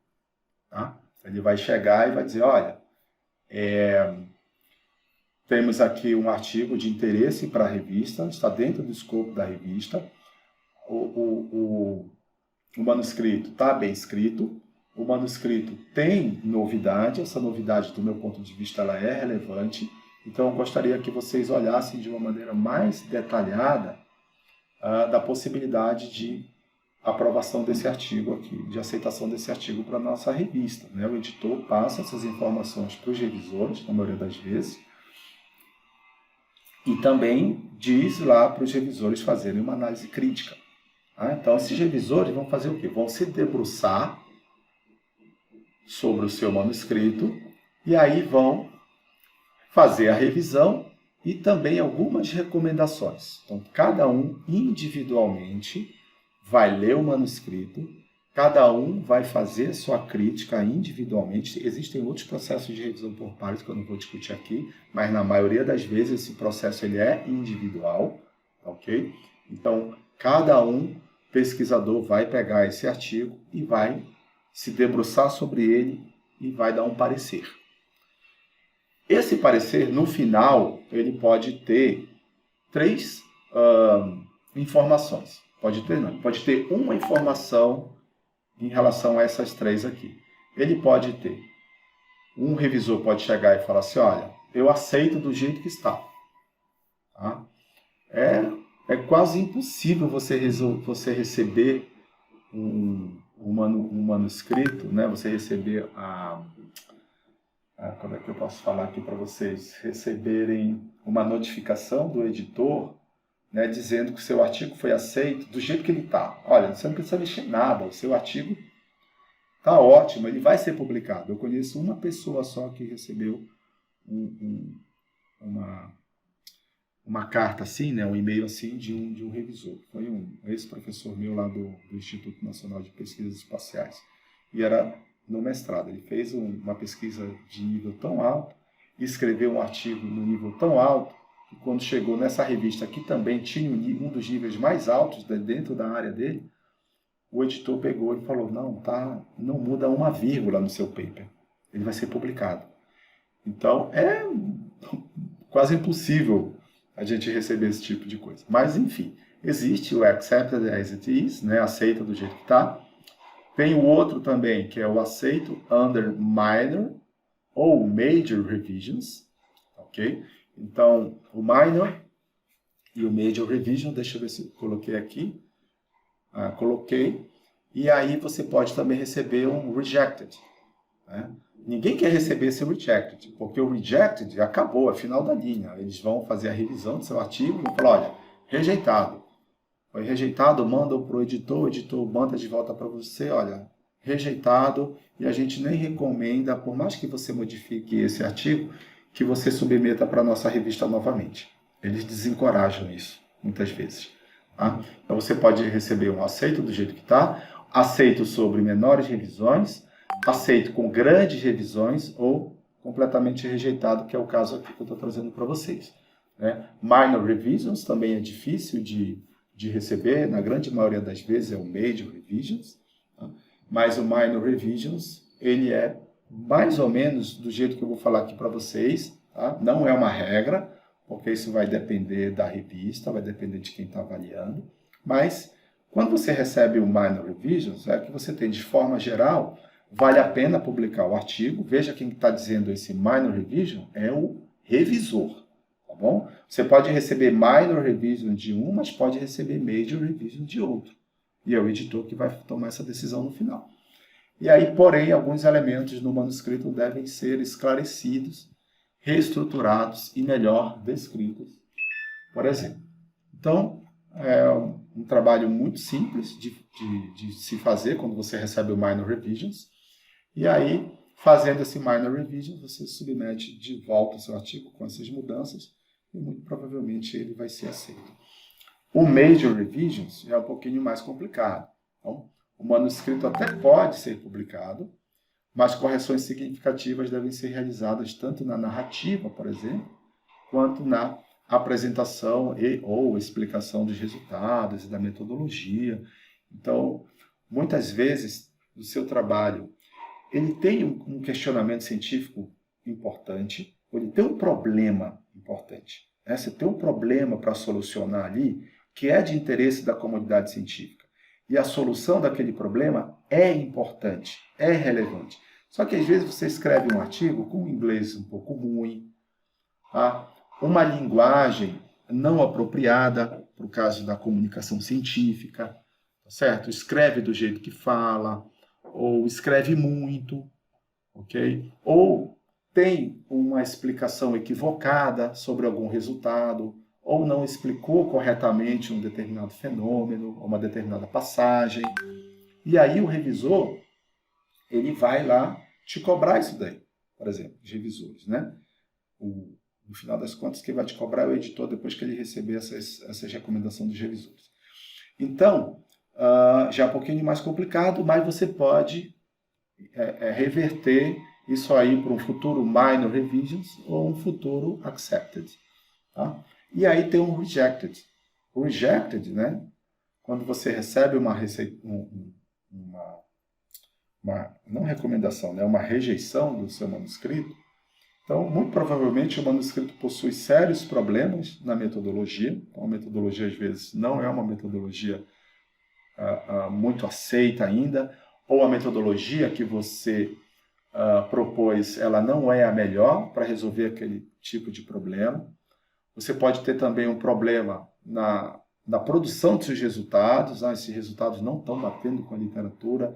Tá? Ele vai chegar e vai dizer, olha, temos aqui um artigo de interesse para a revista, está dentro do escopo da revista, o manuscrito está bem escrito, o manuscrito tem novidade, essa novidade, do meu ponto de vista, ela é relevante, então eu gostaria que vocês olhassem de uma maneira mais detalhada da possibilidade de aprovação desse artigo aqui, de aceitação desse artigo para a nossa revista. Né? O editor passa essas informações para os revisores, na maioria das vezes, e também diz lá para os revisores fazerem uma análise crítica. Tá? Então, esses revisores vão fazer o quê? Vão se debruçar sobre o seu manuscrito e aí vão fazer a revisão e também algumas recomendações. Então, cada um individualmente vai ler o manuscrito, cada um vai fazer sua crítica individualmente. Existem outros processos de revisão por pares que eu não vou discutir aqui, mas na maioria das vezes esse processo ele é individual, ok? Então, cada pesquisador vai pegar esse artigo e vai se debruçar sobre ele e vai dar um parecer. Esse parecer, no final, ele pode ter três informações. Pode ter uma informação em relação a essas três aqui. Ele pode ter, um revisor pode chegar e falar assim, olha, eu aceito do jeito que está. Tá? É quase impossível você receber um manuscrito, né? Você receber como é que eu posso falar aqui para vocês? Receberem uma notificação do editor, né, dizendo que o seu artigo foi aceito do jeito que ele está. Olha, você não precisa mexer nada, o seu artigo está ótimo, ele vai ser publicado. Eu conheço uma pessoa só que recebeu uma carta assim, né, um e-mail assim de um revisor. Foi um ex-professor meu lá do Instituto Nacional de Pesquisas Espaciais. E era no mestrado. Ele fez uma pesquisa de nível tão alto e escreveu um artigo no nível tão alto que quando chegou nessa revista que também tinha um dos níveis mais altos dentro da área dele, o editor pegou e falou, não muda uma vírgula no seu paper. Ele vai ser publicado. Então, é quase impossível a gente receber esse tipo de coisa. Mas, enfim, existe o accepted as it is, né? Aceita do jeito que está. Tem o outro também, que é o aceito under minor ou major revisions, ok? Então, o minor e o major revision, deixa eu ver se eu coloquei aqui. Coloquei. E aí você pode também receber um rejected. Né? Ninguém quer receber esse rejected, porque o rejected acabou, é final da linha. Eles vão fazer a revisão do seu artigo e vão falar, olha, rejeitado. Foi rejeitado, manda para o editor manda de volta para você, olha, rejeitado, e a gente nem recomenda, por mais que você modifique esse artigo, que você submeta para a nossa revista novamente. Eles desencorajam isso, muitas vezes. Tá? Então você pode receber um aceito do jeito que está, aceito sobre menores revisões, aceito com grandes revisões ou completamente rejeitado, que é o caso aqui que eu estou trazendo para vocês. Né? Minor revisions também é difícil de receber, na grande maioria das vezes é o major revisions, tá? Mas o minor revisions, ele é mais ou menos do jeito que eu vou falar aqui para vocês, tá? Não é uma regra, porque isso vai depender da revista, vai depender de quem está avaliando, mas quando você recebe o minor revisions, é que você tem, de forma geral, vale a pena publicar o artigo. Veja quem está dizendo esse minor revision é o revisor, tá bom? Você pode receber minor revision de um, mas pode receber major revision de outro. E é o editor que vai tomar essa decisão no final. E aí, porém, alguns elementos no manuscrito devem ser esclarecidos, reestruturados e melhor descritos, por exemplo. Então, é um trabalho muito simples de se fazer quando você recebe o minor revisions. E aí, fazendo esse minor revision, você submete de volta o seu artigo com essas mudanças e muito provavelmente ele vai ser aceito. O major revisions é um pouquinho mais complicado. Então, o manuscrito até pode ser publicado, mas correções significativas devem ser realizadas tanto na narrativa, por exemplo, quanto na apresentação ou explicação dos resultados e da metodologia. Então, muitas vezes, o seu trabalho ele tem um questionamento científico importante, ou ele tem um problema importante. Né? Você tem um problema para solucionar ali que é de interesse da comunidade científica. E a solução daquele problema é importante, é relevante. Só que às vezes você escreve um artigo com um inglês um pouco ruim, tá? Uma linguagem não apropriada, para o caso da comunicação científica, tá certo? Escreve do jeito que fala, ou escreve muito, ok? Ou tem uma explicação equivocada sobre algum resultado, ou não explicou corretamente um determinado fenômeno, uma determinada passagem. E aí o revisor, ele vai lá te cobrar isso daí, por exemplo, os revisores, né? No final das contas, quem vai te cobrar é o editor depois que ele receber essas recomendações dos revisores. Então, já é um pouquinho mais complicado, mas você pode reverter isso aí para um futuro minor revisions ou um futuro accepted. Tá? E aí tem um rejected. O rejected, né? Quando você recebe uma não recomendação, né? Uma rejeição do seu manuscrito, então, muito provavelmente, o manuscrito possui sérios problemas na metodologia. Então, a metodologia, às vezes, não é uma metodologia muito aceita ainda, ou a metodologia que você propôs, ela não é a melhor para resolver aquele tipo de problema. Você pode ter também um problema na produção dos seus resultados. Esses resultados não estão batendo com a literatura.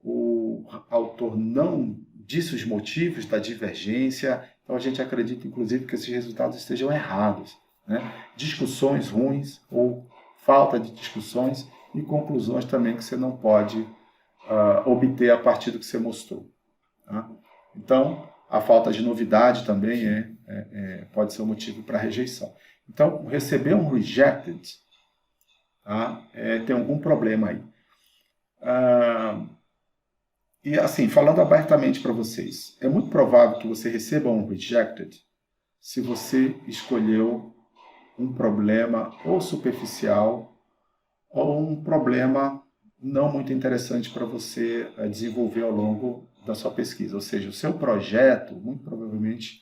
O autor não disse os motivos da divergência. Então, a gente acredita, inclusive, que esses resultados estejam errados. Né? Discussões ruins ou falta de discussões e conclusões também que você não pode obter a partir do que você mostrou. Tá? Então, a falta de novidade também pode ser um motivo para rejeição. Então, receber um rejected tem algum problema aí. E assim, falando abertamente para vocês, é muito provável que você receba um rejected se você escolheu um problema ou superficial ou um problema não muito interessante para você desenvolver ao longo da sua pesquisa. Ou seja, o seu projeto, muito provavelmente,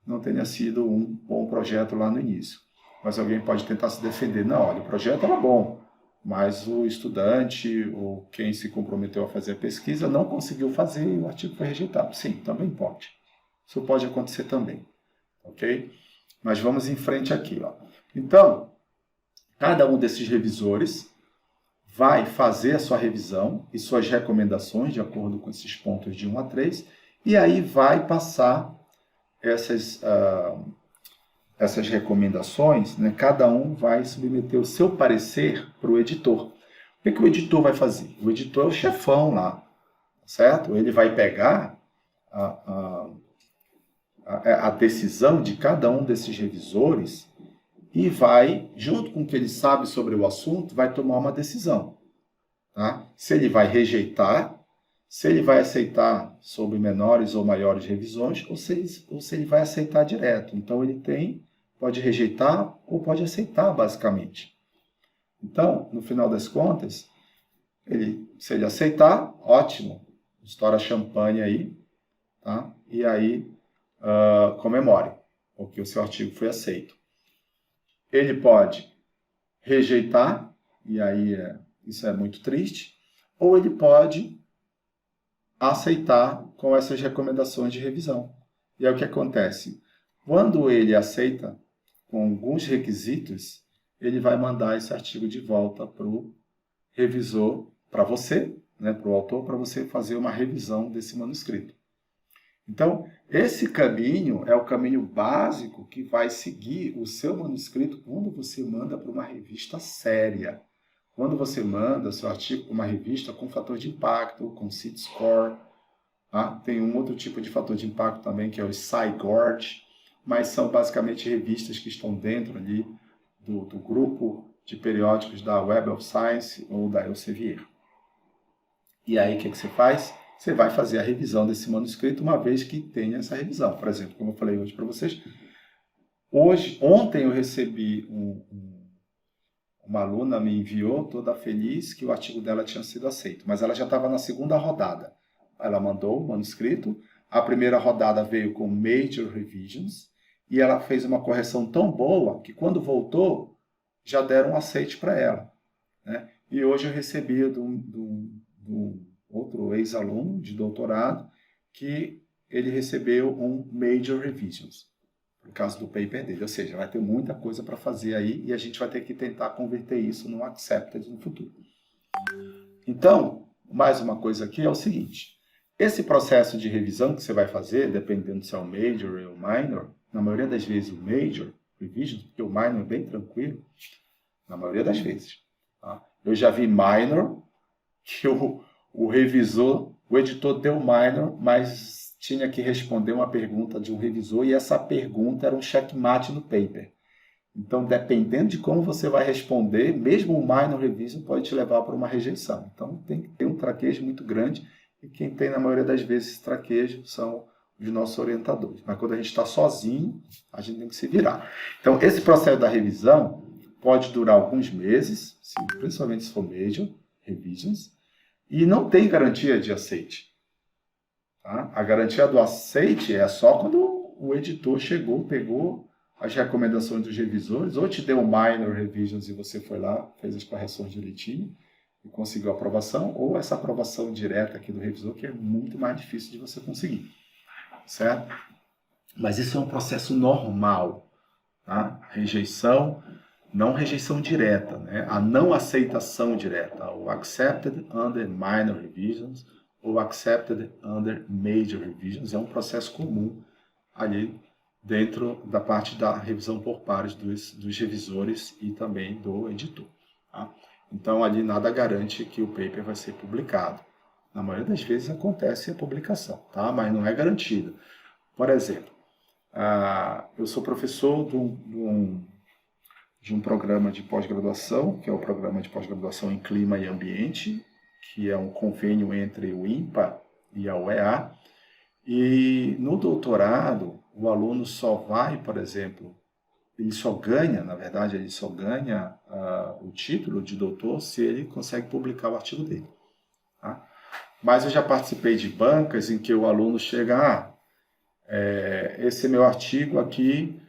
não tenha sido um bom projeto lá no início. Mas alguém pode tentar se defender. Não, olha, o projeto era bom, mas o estudante ou quem se comprometeu a fazer a pesquisa não conseguiu fazer e o artigo foi rejeitado. Sim, também pode. Isso pode acontecer também. Ok? Mas vamos em frente aqui. Ó. Então, cada um desses revisores vai fazer a sua revisão e suas recomendações de acordo com esses pontos de 1 a 3 e aí vai passar essas recomendações, né? Cada um vai submeter o seu parecer para o editor. O que o editor vai fazer? O editor é o chefão lá, certo? Ele vai pegar a decisão de cada um desses revisores e vai, junto com o que ele sabe sobre o assunto, vai tomar uma decisão. Tá? Se ele vai rejeitar, se ele vai aceitar sob menores ou maiores revisões, ou se ele vai aceitar direto. Então, ele pode rejeitar ou pode aceitar, basicamente. Então, no final das contas, se ele aceitar, ótimo, estoura champanhe aí, tá? E aí comemore, porque o seu artigo foi aceito. Ele pode rejeitar, e aí isso é muito triste, ou ele pode aceitar com essas recomendações de revisão. E aí o que acontece? Quando ele aceita com alguns requisitos, ele vai mandar esse artigo de volta para o revisor, para você, né, para o autor, para você fazer uma revisão desse manuscrito. Então, esse caminho é o caminho básico que vai seguir o seu manuscrito quando você manda para uma revista séria. Quando você manda seu artigo para uma revista com fator de impacto, com CIT Score, tá? Tem um outro tipo de fator de impacto também, que é o SciGord, mas são basicamente revistas que estão dentro ali do grupo de periódicos da Web of Science ou da Elsevier. E aí, o que você faz? Você vai fazer a revisão desse manuscrito uma vez que tenha essa revisão. Por exemplo, como eu falei hoje para vocês, ontem eu recebi uma aluna me enviou toda feliz que o artigo dela tinha sido aceito, mas ela já estava na segunda rodada. Ela mandou o manuscrito, a primeira rodada veio com major revisions e ela fez uma correção tão boa que quando voltou já deram um aceite para ela, né? E hoje eu recebi do outro ex-aluno de doutorado que ele recebeu um major revisions por causa do paper dele, ou seja, vai ter muita coisa para fazer aí e a gente vai ter que tentar converter isso no accepted no futuro. Então, mais uma coisa aqui é o seguinte, esse processo de revisão que você vai fazer, dependendo se é o major ou o minor, na maioria das vezes o major revision, porque o minor é bem tranquilo, na maioria das vezes. Tá? Eu já vi minor que o revisor, o editor deu minor, mas tinha que responder uma pergunta de um revisor e essa pergunta era um checkmate no paper. Então, dependendo de como você vai responder, mesmo o minor revision pode te levar para uma rejeição. Então, tem que ter um traquejo muito grande e quem tem, na maioria das vezes, esse traquejo são os nossos orientadores. Mas quando a gente está sozinho, a gente tem que se virar. Então, esse processo da revisão pode durar alguns meses, principalmente se for major revisions, e não tem garantia de aceite. Tá? A garantia do aceite é só quando o editor chegou, pegou as recomendações dos revisores, ou te deu minor revisions e você foi lá, fez as correções direitinho e conseguiu a aprovação, ou essa aprovação direta aqui do revisor, que é muito mais difícil de você conseguir. Certo? Mas isso é um processo normal. Tá? Rejeição, não rejeição direta, né? A não aceitação direta, o accepted under minor revisions ou accepted under major revisions, é um processo comum ali dentro da parte da revisão por pares dos revisores e também do editor. Tá? Então, ali nada garante que o paper vai ser publicado. Na maioria das vezes acontece a publicação, tá? Mas não é garantido. Por exemplo, eu sou professor de um programa de pós-graduação, que é o Programa de Pós-Graduação em Clima e Ambiente, que é um convênio entre o INPA e a UEA. E no doutorado, o aluno só vai, por exemplo, ele só ganha, na verdade, ele só ganha o título de doutor se ele consegue publicar o artigo dele. Tá? Mas eu já participei de bancas em que o aluno chega, esse meu artigo aqui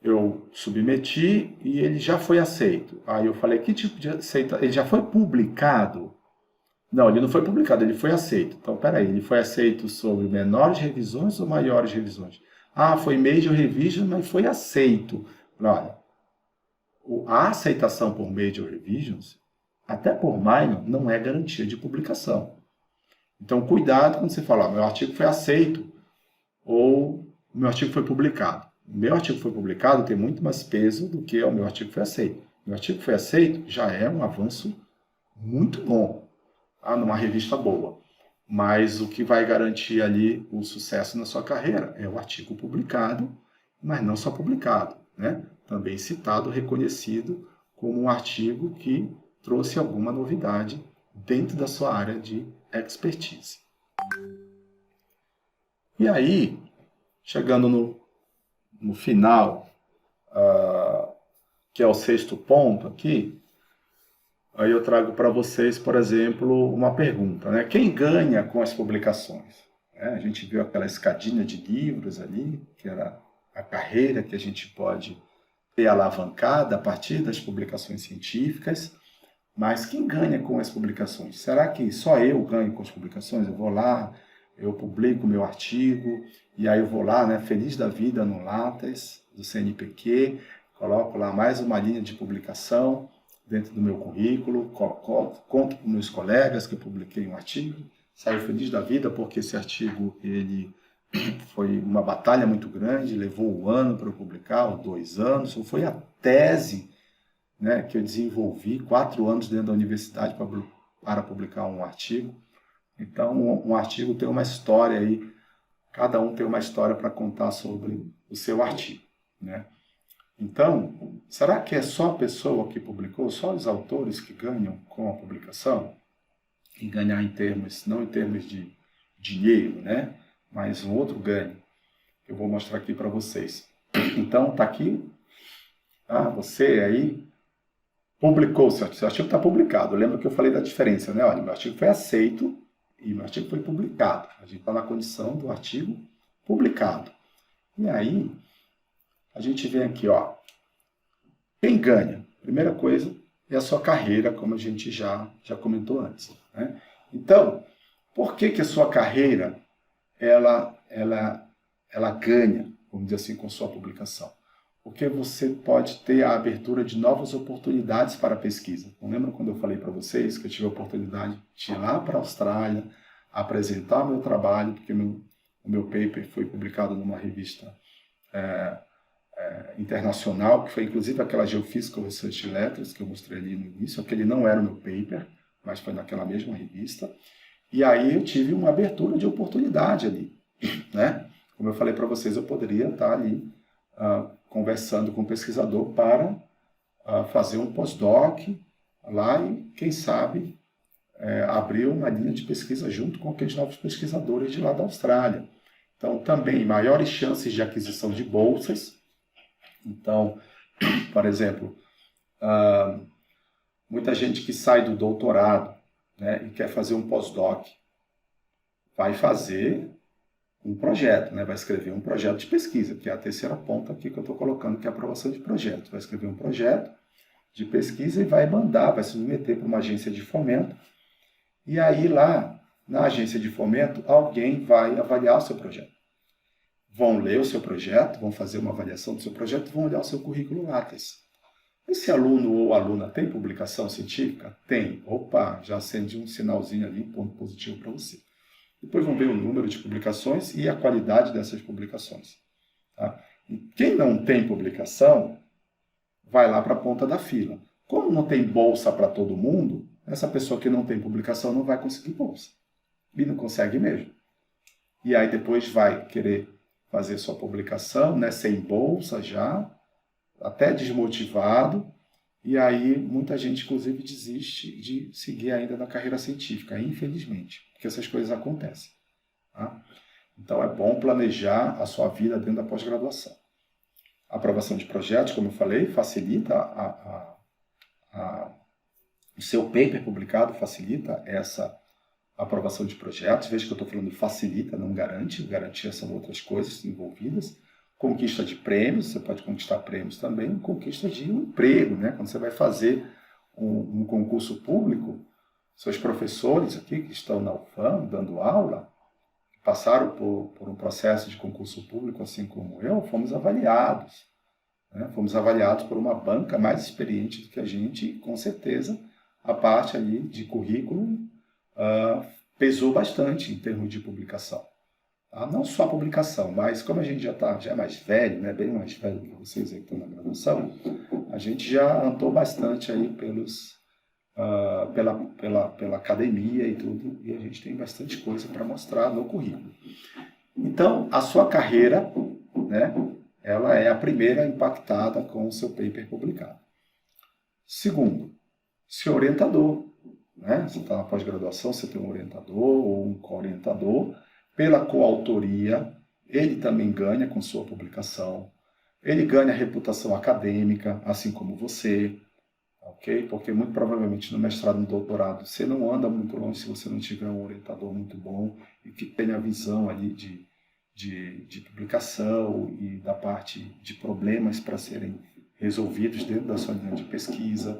eu submeti e ele já foi aceito. Aí eu falei, que tipo de aceita? Ele já foi publicado? Não, ele não foi publicado, ele foi aceito. Então, peraí, ele foi aceito sobre menores revisões ou maiores revisões? Foi major revision, mas foi aceito. Olha, a aceitação por major revisions, até por minor, não é garantia de publicação. Então, cuidado quando você fala, meu artigo foi aceito ou meu artigo foi publicado. O meu artigo foi publicado tem muito mais peso do que o meu artigo foi aceito. Meu artigo foi aceito já é um avanço muito bom, tá? Numa revista boa. Mas o que vai garantir ali o sucesso na sua carreira é o artigo publicado, mas não só publicado, né? Também citado, reconhecido como um artigo que trouxe alguma novidade dentro da sua área de expertise. E aí, chegando no final, que é o sexto ponto aqui, aí eu trago para vocês, por exemplo, uma pergunta, né? Quem ganha com as publicações? A gente viu aquela escadinha de livros ali, que era a carreira que a gente pode ter alavancada a partir das publicações científicas, mas quem ganha com as publicações? Será que só eu ganho com as publicações? Eu vou lá, eu publico meu artigo, e aí eu vou lá, né, feliz da vida no Lattes, do CNPq, coloco lá mais uma linha de publicação dentro do meu currículo, conto para meus colegas que eu publiquei um artigo, saio feliz da vida porque esse artigo ele foi uma batalha muito grande, levou 1 ano para eu publicar, ou 2 anos, ou foi a tese, né, que eu desenvolvi, 4 anos dentro da universidade para publicar um artigo. Então, um artigo tem uma história aí, cada um tem uma história para contar sobre o seu artigo, né? Então, será que é só a pessoa que publicou, só os autores que ganham com a publicação? E ganhar em termos, não em termos de dinheiro, né? Mas um outro ganho, que eu vou mostrar aqui para vocês. Então, tá aqui, você aí publicou, seu artigo está publicado. Lembra que eu falei da diferença, né? Olha, meu artigo foi aceito e meu artigo foi publicado. A gente está na condição do artigo publicado. E aí, a gente vem aqui, ó. Quem ganha? Primeira coisa é a sua carreira, como a gente já comentou antes, né? Então, por que a sua carreira ela ganha, vamos dizer assim, com sua publicação? Porque você pode ter a abertura de novas oportunidades para a pesquisa. Não lembra quando eu falei para vocês que eu tive a oportunidade de ir lá para a Austrália, apresentar meu trabalho, porque o meu paper foi publicado numa revista internacional, que foi inclusive aquela Geophysical Research Letters, que eu mostrei ali no início. Aquele não era o meu paper, mas foi naquela mesma revista. E aí eu tive uma abertura de oportunidade ali, né? Como eu falei para vocês, eu poderia estar ali conversando com o pesquisador para fazer um pós-doc lá e, quem sabe, abrir uma linha de pesquisa junto com aqueles novos pesquisadores de lá da Austrália. Então, também maiores chances de aquisição de bolsas. Então, por exemplo, muita gente que sai do doutorado, né, e quer fazer um pós-doc, vai fazer um projeto, né, vai escrever um projeto de pesquisa, que é a terceira ponta aqui que eu estou colocando, que é a aprovação de projeto. Vai escrever um projeto de pesquisa e vai mandar, vai submeter para uma agência de fomento. E aí lá, na agência de fomento, alguém vai avaliar o seu projeto. Vão ler o seu projeto, vão fazer uma avaliação do seu projeto e vão olhar o seu currículo Lattes. Esse aluno ou aluna tem publicação científica? Tem. Opa, já acendi um sinalzinho ali, ponto positivo para você. Depois vão ver o número de publicações e a qualidade dessas publicações. Tá? E quem não tem publicação, vai lá para a ponta da fila. Como não tem bolsa para todo mundo, essa pessoa que não tem publicação não vai conseguir bolsa. E não consegue mesmo. E aí depois vai querer fazer sua publicação, né, sem bolsa já, até desmotivado, e aí muita gente, inclusive, desiste de seguir ainda na carreira científica, infelizmente, porque essas coisas acontecem. Tá? Então é bom planejar a sua vida dentro da pós-graduação. A aprovação de projetos, como eu falei, facilita o seu paper publicado, facilita essa aprovação de projetos. Veja que eu estou falando facilita, não garante. Garantia são outras coisas envolvidas. Conquista de prêmios, você pode conquistar prêmios também. Conquista de um emprego, né? Quando você vai fazer um concurso público, seus professores aqui que estão na UFAM dando aula, passaram por um processo de concurso público, assim como eu, fomos avaliados. Né? Fomos avaliados por uma banca mais experiente do que a gente e, com certeza, a parte ali de currículo pesou bastante em termos de publicação. Tá? Não só a publicação, mas como a gente já é mais velho, né? Bem mais velho que vocês aí que estão na graduação, a gente já andou bastante aí pela academia e tudo, e a gente tem bastante coisa para mostrar no currículo. Então, a sua carreira, né, ela é a primeira impactada com o seu paper publicado. Segundo, seu orientador. Né? Você está na pós-graduação, você tem um orientador ou um co-orientador. Pela coautoria, ele também ganha com sua publicação. Ele ganha reputação acadêmica, assim como você. Okay? Porque muito provavelmente no mestrado e no doutorado você não anda muito longe se você não tiver um orientador muito bom e que tenha a visão ali de publicação e da parte de problemas para serem resolvidos dentro da sua linha de pesquisa.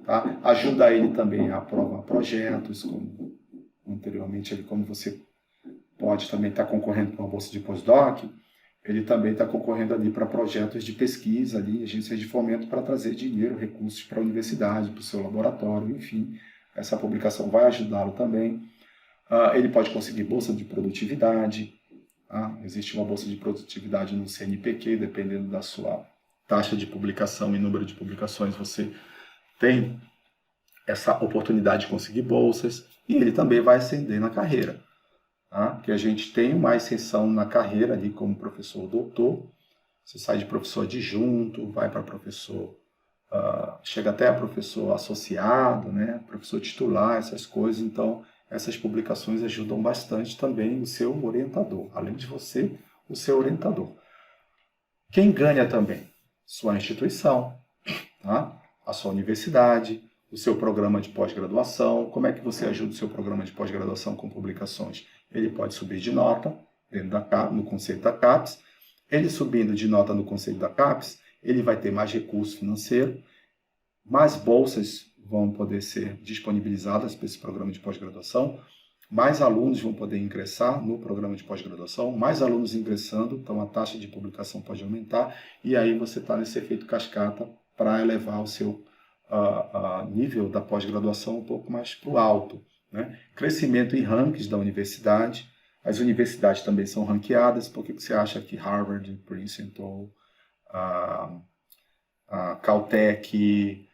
Tá? Ajuda ele também a aprovar projetos, como anteriormente, como você pode também estar concorrendo para uma bolsa de pós-doc, ele também está concorrendo ali para projetos de pesquisa, ali, agências de fomento para trazer dinheiro, recursos para a universidade, para o seu laboratório, enfim. Essa publicação vai ajudá-lo também. Ele pode conseguir bolsa de produtividade. Existe uma bolsa de produtividade no CNPq, dependendo da sua taxa de publicação e número de publicações, você tem essa oportunidade de conseguir bolsas. E ele também vai ascender na carreira. Que a gente tem uma ascensão na carreira ali como professor doutor. Você sai de professor adjunto, vai para professor, chega até a professor associado, né? Professor titular, essas coisas. Então, essas publicações ajudam bastante também o seu orientador, além de você, o seu orientador. Quem ganha também? Sua instituição, a sua universidade, o seu programa de pós-graduação. Como é que você ajuda o seu programa de pós-graduação com publicações? Ele pode subir de nota no conceito da CAPES. Ele subindo de nota no conceito da CAPES, ele vai ter mais recurso financeiro, mais bolsas vão poder ser disponibilizadas para esse programa de pós-graduação, mais alunos vão poder ingressar no programa de pós-graduação, mais alunos ingressando, então a taxa de publicação pode aumentar, e aí você está nesse efeito cascata para elevar o seu nível da pós-graduação um pouco mais para o alto. Né? Crescimento em rankings da universidade. As universidades também são ranqueadas. Por que você acha que Harvard, Princeton, Caltech,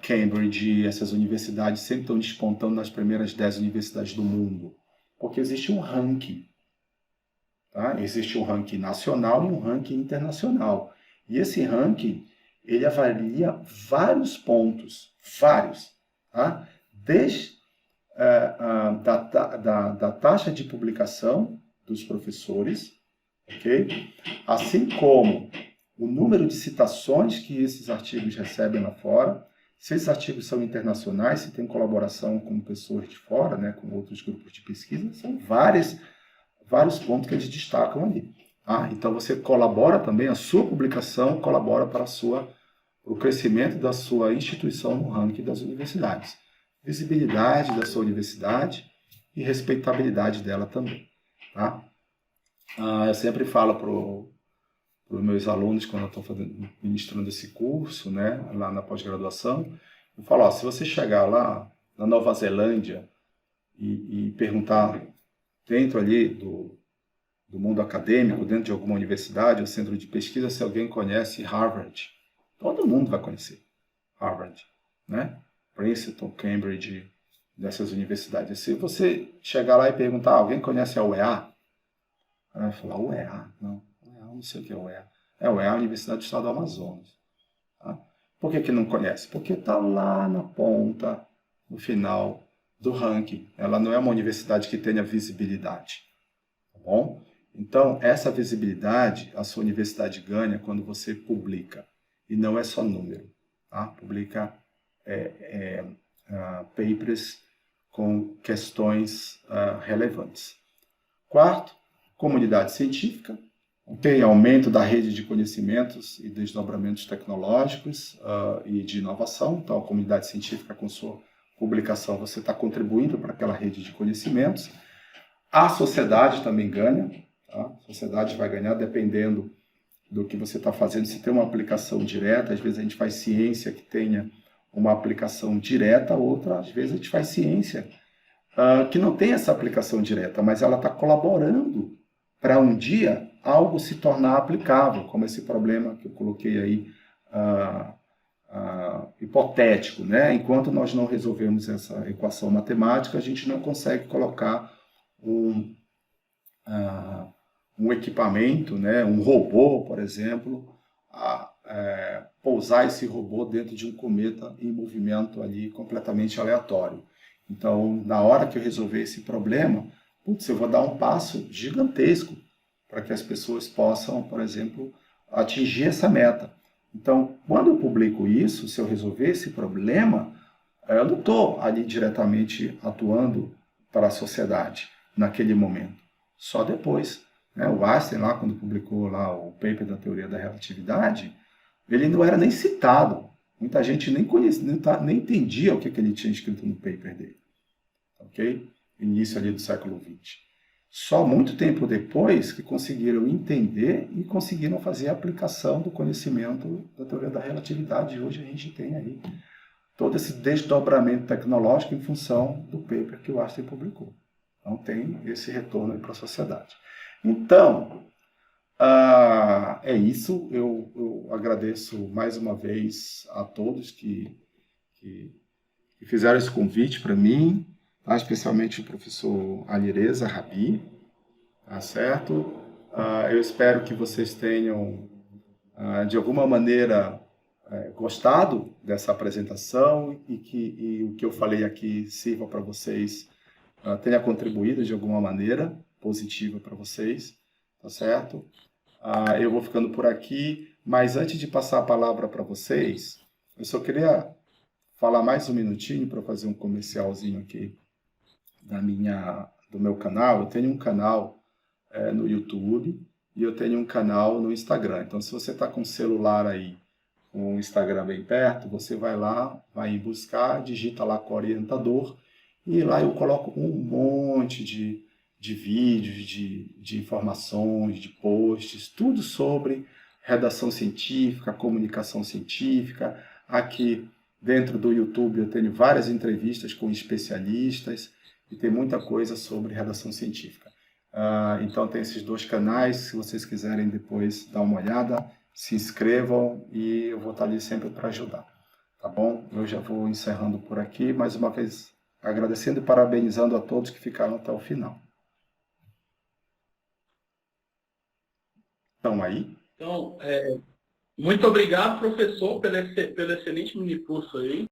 Cambridge, essas universidades sempre estão despontando nas primeiras 10 universidades do mundo? Porque existe um ranking. Existe um ranking nacional e um ranking internacional. E esse ranking, ele avalia vários pontos, desde da taxa de publicação dos professores, ok? Assim como o número de citações que esses artigos recebem lá fora, se esses artigos são internacionais, se tem colaboração com pessoas de fora, né, com outros grupos de pesquisa, são vários pontos que eles destacam ali. Então você colabora também, a sua publicação colabora para o crescimento da sua instituição no ranking das universidades. Visibilidade da sua universidade e respeitabilidade dela também. Eu sempre falo para os meus alunos, quando eu estou ministrando esse curso, né, lá na pós-graduação, eu falo, se você chegar lá na Nova Zelândia e perguntar dentro ali do mundo acadêmico, dentro de alguma universidade ou centro de pesquisa, se alguém conhece Harvard, todo mundo vai conhecer Harvard, né? Princeton, Cambridge, dessas universidades. Se você chegar lá e perguntar, alguém conhece a UEA? Ela vai falar, UEA? Não, não sei o que é UEA. A UEA é a Universidade do Estado do Amazonas. Por que não conhece? Porque está lá na ponta, no final do ranking. Ela não é uma universidade que tenha visibilidade. Tá bom? Então, essa visibilidade, a sua universidade ganha quando você publica. E não é só número. Publica papers com questões relevantes. Quarto, comunidade científica. Tem aumento da rede de conhecimentos e desdobramentos tecnológicos e de inovação. Então, a comunidade científica, com sua publicação, você está contribuindo para aquela rede de conhecimentos. A sociedade também ganha. A sociedade vai ganhar dependendo do que você está fazendo. Se tem uma aplicação direta, às vezes a gente faz ciência que tenha uma aplicação direta, outra, às vezes a gente faz ciência que não tem essa aplicação direta, mas ela está colaborando para um dia algo se tornar aplicável, como esse problema que eu coloquei aí, hipotético, né? Enquanto nós não resolvemos essa equação matemática, a gente não consegue colocar um equipamento, né? Um robô, por exemplo, pousar esse robô dentro de um cometa em movimento ali completamente aleatório. Então, na hora que eu resolver esse problema, eu vou dar um passo gigantesco para que as pessoas possam, por exemplo, atingir essa meta. Então, quando eu publico isso, se eu resolver esse problema, eu não estou ali diretamente atuando para a sociedade naquele momento. Só depois. Né? O Einstein, lá, quando publicou lá o paper da teoria da relatividade, ele não era nem citado. Muita gente nem conhecia, nem entendia o que ele tinha escrito no paper dele. Ok? Início ali do século XX. Só muito tempo depois que conseguiram entender e conseguiram fazer a aplicação do conhecimento da teoria da relatividade. E hoje a gente tem aí todo esse desdobramento tecnológico em função do paper que o Einstein publicou. Então tem esse retorno para a sociedade. Então, é isso. Eu agradeço mais uma vez a todos que fizeram esse convite para mim, tá? Especialmente o professor Alireza Rabi, tá certo? Eu espero que vocês tenham, de alguma maneira, gostado dessa apresentação e que o que eu falei aqui sirva para vocês, tenha contribuído de alguma maneira positiva para vocês, tá certo? Eu vou ficando por aqui, mas antes de passar a palavra para vocês, eu só queria falar mais um minutinho para fazer um comercialzinho aqui do meu canal. Eu tenho um canal no YouTube e eu tenho um canal no Instagram. Então, se você está com o celular aí, com o Instagram bem perto, você vai lá, vai buscar, digita lá com o orientador e lá eu coloco um monte de vídeos, de informações, de posts, tudo sobre redação científica, comunicação científica. Aqui dentro do YouTube eu tenho várias entrevistas com especialistas e tem muita coisa sobre redação científica. Então tem esses dois canais, se vocês quiserem depois dar uma olhada, se inscrevam e eu vou estar ali sempre para ajudar. Tá bom? Eu já vou encerrando por aqui, mais uma vez agradecendo e parabenizando a todos que ficaram até o final. Estão aí? Então, muito obrigado, professor, pelo excelente mini curso aí.